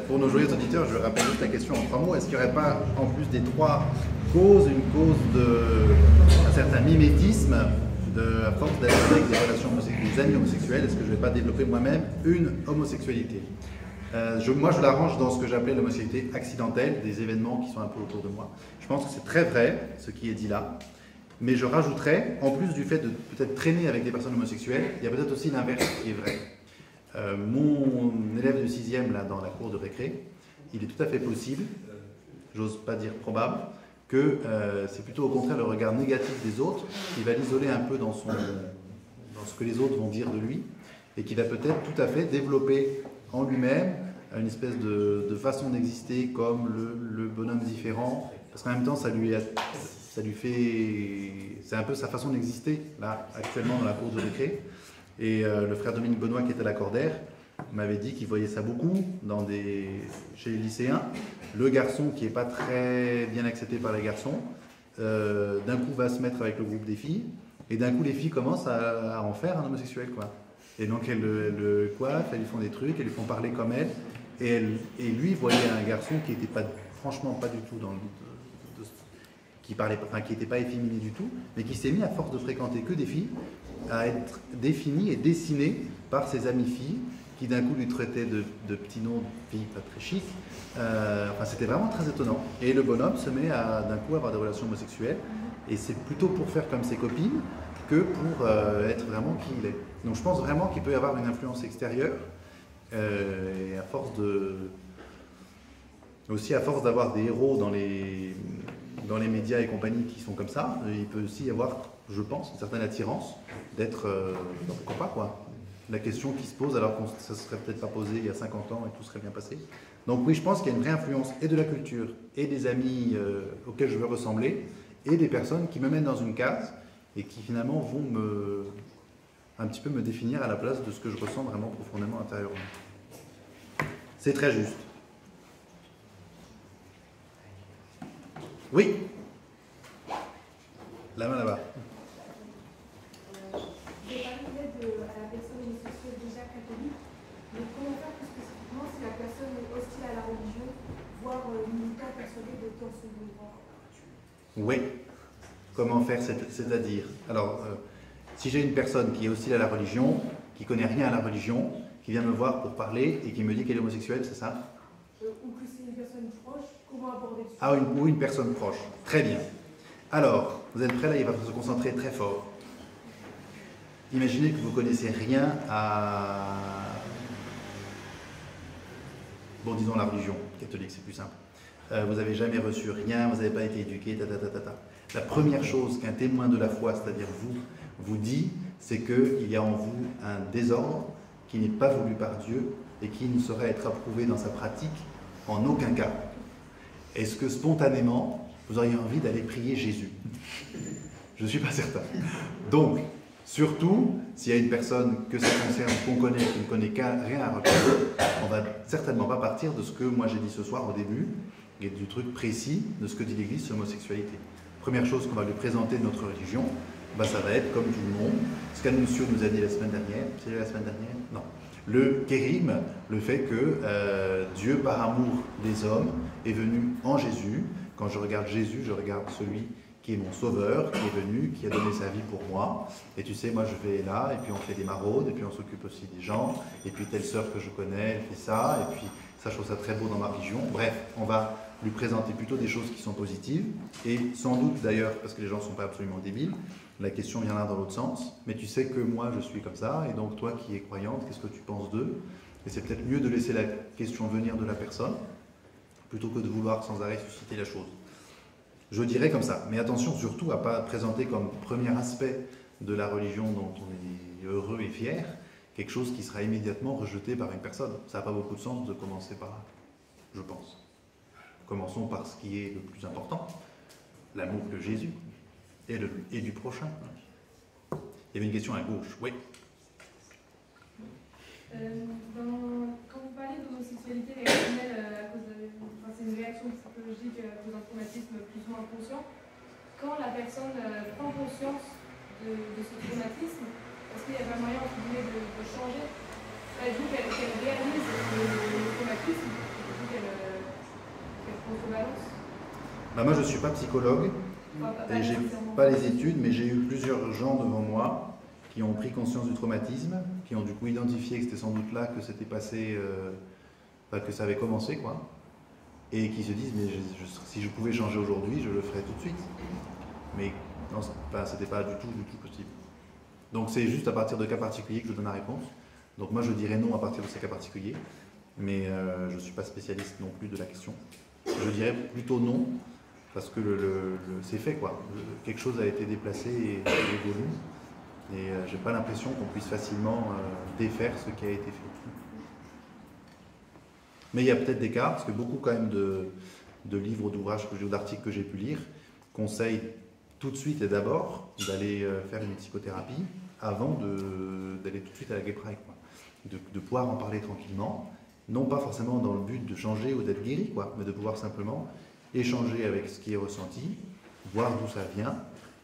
Pour nos joyeux auditeurs, je rappelle juste la question en 3 mots. Est-ce qu'il n'y aurait pas, en plus des 3 causes, une cause d'un certain mimétisme à force d'être avec des relations homosexuelles, des amis homosexuels? Est-ce que je ne vais pas développer moi-même une homosexualité? Moi, je l'arrange dans ce que j'appelais l'homosexualité accidentelle, des événements qui sont un peu autour de moi. Je pense que c'est très vrai, ce qui est dit là. Mais je rajouterais, en plus du fait de peut-être traîner avec des personnes homosexuelles, il y a peut-être aussi l'inverse qui est vrai. Mon élève de 6e, là, dans la cour de récré, il est tout à fait possible, j'ose pas dire probable, que c'est plutôt au contraire le regard négatif des autres qui va l'isoler un peu dans ce que les autres vont dire de lui, et qui va peut-être tout à fait développer en lui-même une espèce de façon d'exister comme le bonhomme différent, parce qu'en même temps ça lui fait, c'est un peu sa façon d'exister là actuellement dans la cour de récré. Et le frère Dominique Benoît, qui était à la Cordaire, m'avait dit qu'il voyait ça beaucoup chez les lycéens. Le garçon qui n'est pas très bien accepté par les garçons, d'un coup va se mettre avec le groupe des filles, et d'un coup les filles commencent à en faire un homosexuel, quoi. Et donc elles le coiffent, elles lui font des trucs, elles lui font parler comme elle, et lui voyait un garçon qui n'était pas, franchement pas du tout dans le qui n'était pas efféminé du tout, mais qui s'est mis à force de fréquenter que des filles, à être défini et dessiné par ses amies filles, qui d'un coup lui traitaient de petits noms de filles pas très chic. Enfin, c'était vraiment très étonnant. Et le bonhomme se met à d'un coup avoir des relations homosexuelles, et c'est plutôt pour faire comme ses copines que pour être vraiment qui il est. Donc je pense vraiment qu'il peut y avoir une influence extérieure, et à force d'avoir des héros dans les médias et compagnie qui sont comme ça, il peut aussi y avoir, je pense, une certaine attirance d'être, pourquoi pas, quoi. La question qui se pose alors que ça ne serait peut-être pas posé il y a 50 ans et tout serait bien passé. Donc oui, je pense qu'il y a une vraie influence et de la culture et des amis auxquels je veux ressembler et des personnes qui me mènent dans une case et qui finalement vont un petit peu me définir à la place de ce que je ressens vraiment profondément intérieurement. C'est très juste. Oui. La main là-bas. Vous avez parlé à la personne homosexuelle déjà catholique, mais comment faire plus spécifiquement si la personne est hostile à la religion, voire militant persuadé de dans son bon droit? Oui. Comment faire, c'est-à-dire? Alors, si j'ai une personne qui est hostile à la religion, qui connaît rien à la religion, qui vient me voir pour parler et qui me dit qu'elle est homosexuelle, c'est ça? Ou que c'est une personne proche, comment aborder ça? Ah, ou une personne proche. Très bien. Alors, vous êtes prêts là, il va se concentrer très fort. Imaginez que vous ne connaissez rien à... Bon, disons la religion catholique, c'est plus simple. Vous n'avez jamais reçu rien, vous n'avez pas été éduqué, La première chose qu'un témoin de la foi, c'est-à-dire vous dit, c'est qu'il y a en vous un désordre qui n'est pas voulu par Dieu et qui ne saurait être approuvé dans sa pratique en aucun cas. Est-ce que spontanément, vous auriez envie d'aller prier Jésus? Je ne suis pas certain. Donc, surtout, s'il y a une personne que ça concerne, qu'on connaît, qui ne connaît rien à reconnaître, on ne va certainement pas partir de ce que moi j'ai dit ce soir au début, et du truc précis de ce que dit l'Église sur l'homosexualité. première chose qu'on va lui présenter de notre religion, bah, ça va être comme tout le monde. Ce qu'Anuncio nous a dit la semaine dernière, c'est la semaine dernière? Non. Le kérim, le fait que Dieu, par amour des hommes, est venu en Jésus. Quand je regarde Jésus, je regarde celui qui est mon sauveur, qui est venu, qui a donné sa vie pour moi. Et tu sais, moi je vais là, et puis on fait des maraudes, et puis on s'occupe aussi des gens, et puis telle sœur que je connais, elle fait ça, et puis ça, je trouve ça très beau dans ma religion. Bref, on va lui présenter plutôt des choses qui sont positives, et sans doute d'ailleurs, parce que les gens ne sont pas absolument débiles, la question viendra dans l'autre sens, mais tu sais que moi je suis comme ça, et donc toi qui es croyante, qu'est-ce que tu penses d'eux? Et c'est peut-être mieux de laisser la question venir de la personne, plutôt que de vouloir sans arrêt susciter la chose. Je dirais comme ça, mais attention surtout à ne pas présenter comme premier aspect de la religion dont on est heureux et fier, quelque chose qui sera immédiatement rejeté par une personne. Ça n'a pas beaucoup de sens de commencer par là, je pense. Commençons par ce qui est le plus important, l'amour de Jésus et du prochain. Il y avait une question à gauche, oui. Quand vous parlez d'homosexualité réactionnelle à cause c'est une réaction psychologique à cause d'un traumatisme plus ou moins conscient, quand la personne prend conscience de ce traumatisme, est-ce qu'il y a un moyen entre guillemets de changer? Vous qu'elle réalise le traumatisme, qu'elle contrebalance? Bah moi je ne suis pas psychologue, et j'ai pas les études, mais j'ai eu plusieurs gens devant moi qui ont pris conscience du traumatisme, qui ont du coup identifié que c'était sans doute là que c'était passé, que ça avait commencé, quoi, et qui se disent, mais si je pouvais changer aujourd'hui, je le ferais tout de suite. Mais non, c'était pas du tout possible. Donc c'est juste à partir de cas particuliers que je donne la réponse. Donc moi je dirais non à partir de ces cas particuliers, mais je ne suis pas spécialiste non plus de la question. Je dirais plutôt non, parce que c'est fait, quoi. Quelque chose a été déplacé et évolue. Et j'ai pas l'impression qu'on puisse facilement défaire ce qui a été fait. Mais il y a peut-être des cas, parce que beaucoup quand même de livres, d'ouvrages ou d'articles que j'ai pu lire conseillent tout de suite et d'abord d'aller faire une psychothérapie avant d'aller tout de suite à la gay pride, quoi. De pouvoir en parler tranquillement, non pas forcément dans le but de changer ou d'être guéri, quoi, mais de pouvoir simplement échanger avec ce qui est ressenti, voir d'où ça vient.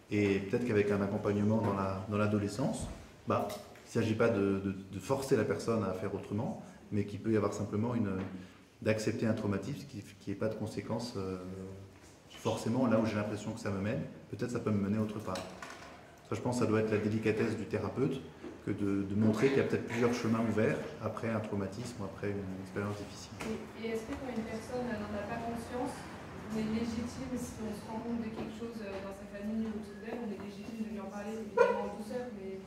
Et peut-être qu'avec un accompagnement dans l'adolescence, il ne s'agit pas de forcer la personne à faire autrement, mais qu'il peut y avoir simplement d'accepter un traumatisme qui n'ait pas de conséquences forcément là où j'ai l'impression que ça me mène. Peut-être ça peut me mener autre part. Ça, je pense que ça doit être la délicatesse du thérapeute que de montrer qu'il y a peut-être plusieurs chemins ouverts après un traumatisme ou après une expérience difficile. Et est-ce que quand une personne n'en a pas conscience, on est légitime, si on se rend compte de quelque chose dans sa famille ou autour d'elle, on est légitime de lui en parler évidemment en douceur, mais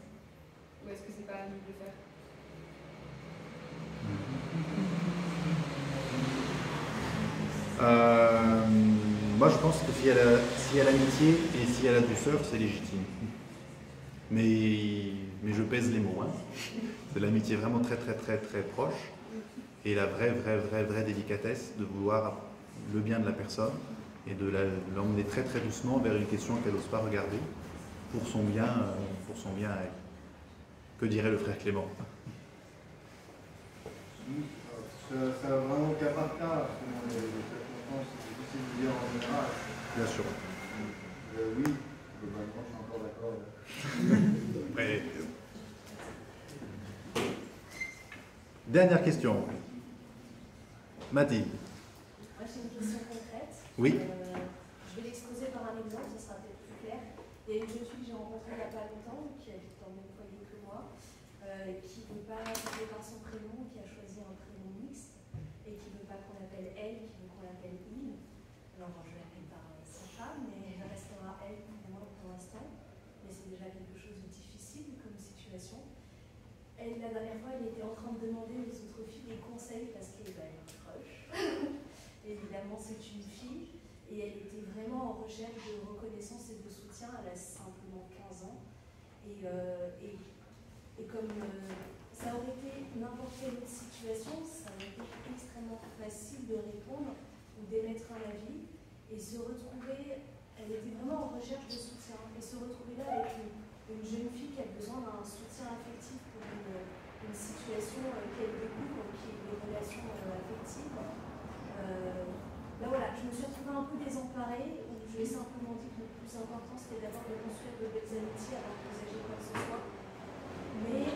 ou est-ce que c'est pas à nous de le faire? Moi je pense que s'il y a l'amitié et s'il y a la douceur, c'est légitime. Mais je pèse les mots. Hein. C'est l'amitié vraiment très très très très proche et la vraie délicatesse de vouloir le bien de la personne et de l'emmener très très doucement vers une question qu'elle n'ose pas regarder pour son bien à elle. Que dirait le frère Clément? Ça va vraiment cas par cas, selon les circonstances, c'est difficile de dire en général. Bien sûr. Oui, globalement, je suis encore d'accord. Ouais. Dernière question. Mathilde. Moi, j'ai une question concrète. Oui. Je vais l'exposer par un exemple, ça sera peut-être plus clair. Il y a une jeune fille que j'ai rencontrée il n'y a pas longtemps, qui habite dans le même foyer que moi, qui ne veut pas s'appeler par son prénom, qui a choisi un prénom mixte, et qui ne veut pas qu'on l'appelle elle, qui veut qu'on l'appelle il. Alors, je l'appelle par Sacha, mais elle restera elle pour moi pour l'instant. Mais c'est déjà quelque chose de difficile comme situation. Elle, la dernière fois, elle était en train de demander aux autres filles des conseils parce qu'elle est un crush. Évidemment, c'est une fille et elle était vraiment en recherche de reconnaissance et de soutien. Elle a simplement 15 ans. Et comme ça aurait été n'importe quelle autre situation, ça aurait été extrêmement facile de répondre ou d'émettre un avis et se retrouver. Elle était vraiment en recherche de soutien et se retrouver là avec une jeune fille qui a besoin d'un soutien affectif pour une situation qu'elle découvre, qui est des relations affectives. Là voilà, je me suis retrouvée un peu désemparée, où je lui ai simplement dit que ne plus plus important, c'était d'abord de construire de belles amitiés avant d'envisager quoi que ce soit. Mais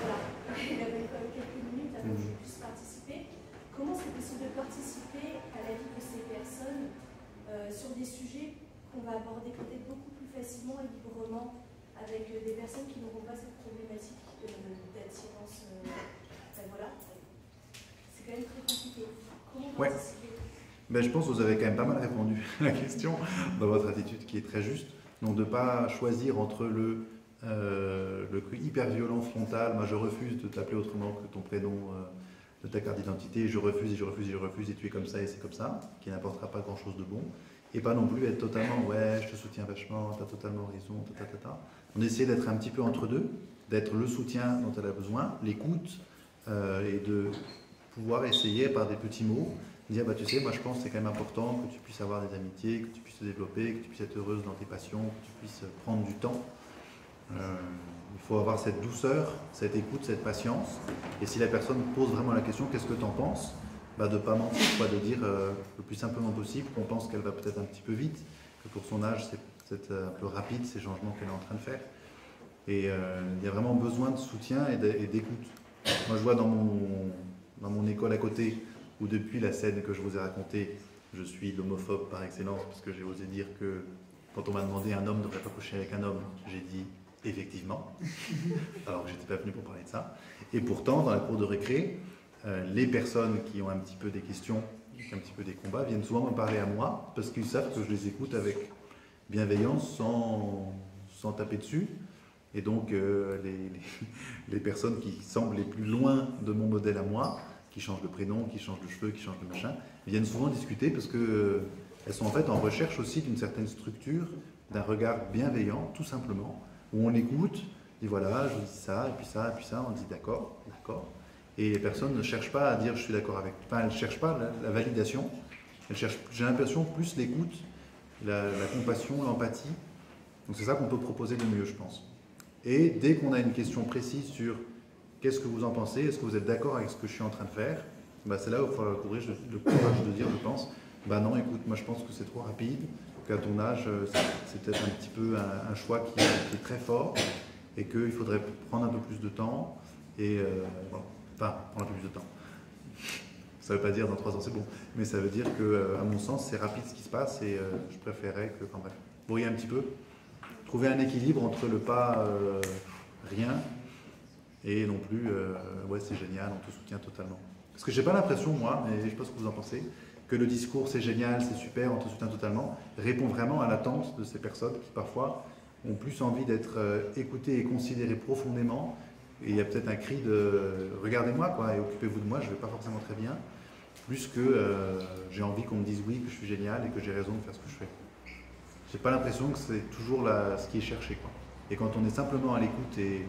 voilà, il avait quand même quelques minutes avant que je puisse participer. Comment c'est possible de participer à la vie de ces personnes sur des sujets qu'on va aborder peut-être beaucoup plus facilement et librement avec des personnes qui n'auront pas cette problématique d'attirance. Voilà. C'est quand même très compliqué. Comment participer? Ben, je pense que vous avez quand même pas mal répondu à la question dans votre attitude qui est très juste. Donc de ne pas choisir entre le hyper violent frontal, moi je refuse de t'appeler autrement que ton prénom de ta carte d'identité, je refuse et je refuse et je refuse et tu es comme ça et c'est comme ça, qui n'apportera pas grand chose de bon. Et pas non plus être totalement, ouais, je te soutiens vachement, tu as totalement raison, On essaie d'être un petit peu entre deux, d'être le soutien dont elle a besoin, l'écoute, et de pouvoir essayer par des petits mots, dire, bah, tu sais, moi je pense que c'est quand même important que tu puisses avoir des amitiés, que tu puisses te développer, que tu puisses être heureuse dans tes passions, que tu puisses prendre du temps. Il faut avoir cette douceur, cette écoute, cette patience. Et si la personne pose vraiment la question, qu'est-ce que tu en penses? Bah, de ne pas mentir, quoi, de dire le plus simplement possible qu'on pense qu'elle va peut-être un petit peu vite, que pour son âge c'est un peu rapide ces changements qu'elle est en train de faire. Et il y a vraiment besoin de soutien et d'écoute. Moi je vois dans mon école à côté, où depuis la scène que je vous ai racontée, je suis l'homophobe par excellence, parce que j'ai osé dire que quand on m'a demandé un homme ne devrait pas coucher avec un homme, j'ai dit effectivement, alors que je n'étais pas venu pour parler de ça. Et pourtant, dans la cour de récré, les personnes qui ont un petit peu des questions, un petit peu des combats, viennent souvent me parler à moi, parce qu'ils savent que je les écoute avec bienveillance, sans taper dessus. Et donc, les personnes qui semblent les plus loin de mon modèle à moi, qui changent de prénom, qui changent de cheveux, qui changent de machin, viennent souvent discuter parce qu'elles sont en fait en recherche aussi d'une certaine structure, d'un regard bienveillant, tout simplement, où on écoute, dit voilà, je dis ça, et puis ça, on dit d'accord, d'accord. Et les personnes ne cherchent pas à dire je suis d'accord avec. Enfin, elles ne cherchent pas la validation, elles cherchent, j'ai l'impression, plus l'écoute, la compassion, l'empathie. Donc c'est ça qu'on peut proposer de mieux, je pense. Et dès qu'on a une question précise sur qu'est-ce que vous en pensez, est-ce que vous êtes d'accord avec ce que je suis en train de faire, bah c'est là où il faut avoir le courage de dire, je pense, bah non, écoute, moi je pense que c'est trop rapide, qu'à ton âge, c'est peut-être un petit peu un choix qui est très fort, et qu'il faudrait prendre un peu plus de temps, et bon, enfin, prendre un peu plus de temps. Ça ne veut pas dire dans 3 ans c'est bon, mais ça veut dire que, à mon sens, c'est rapide ce qui se passe, et je préférerais que, quand bref, vous voyez un petit peu, trouver un équilibre entre le pas rien, et non plus, ouais c'est génial, on te soutient totalement. Parce que j'ai pas l'impression, moi, mais je sais pas ce que vous en pensez, que le discours c'est génial, c'est super, on te soutient totalement, répond vraiment à l'attente de ces personnes qui parfois ont plus envie d'être écoutées et considérées profondément. Et il y a peut-être un cri de regardez-moi quoi, et occupez-vous de moi, je vais pas forcément très bien, plus que j'ai envie qu'on me dise oui, que je suis génial et que j'ai raison de faire ce que je fais. J'ai pas l'impression que c'est toujours ce qui est cherché, quoi. Et quand on est simplement à l'écoute et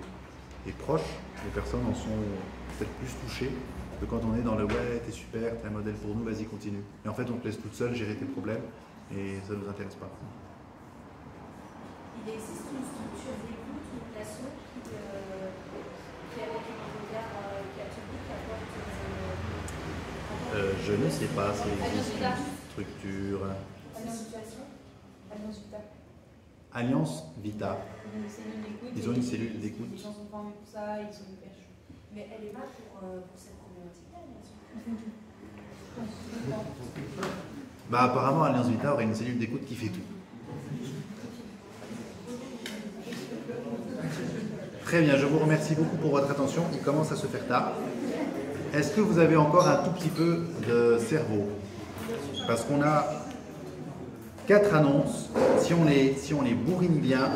proche, les personnes en sont peut-être plus touchées que quand on est dans le ouais, t'es super, t'es un modèle pour nous, vas-y, continue. Et en fait, on te laisse toute seule gérer tes problèmes et ça ne nous intéresse pas. Il existe une structure d'écoute, une relation qui avec un regard catholique apporte. Je ne sais pas si existe une structure. Alliance Vita. Ils ont une cellule d'écoute. Les gens sont formés pour ça, ils sont hyper chauds. Mais elle est là pour cette problématique-là, bien sûr. Bah, apparemment, Alliance Vita aurait une cellule d'écoute qui fait tout. Très bien, je vous remercie beaucoup pour votre attention. Il commence à se faire tard. Est-ce que vous avez encore un tout petit peu de cerveau? Parce qu'on a 4 annonces. Si on les bourrine bien,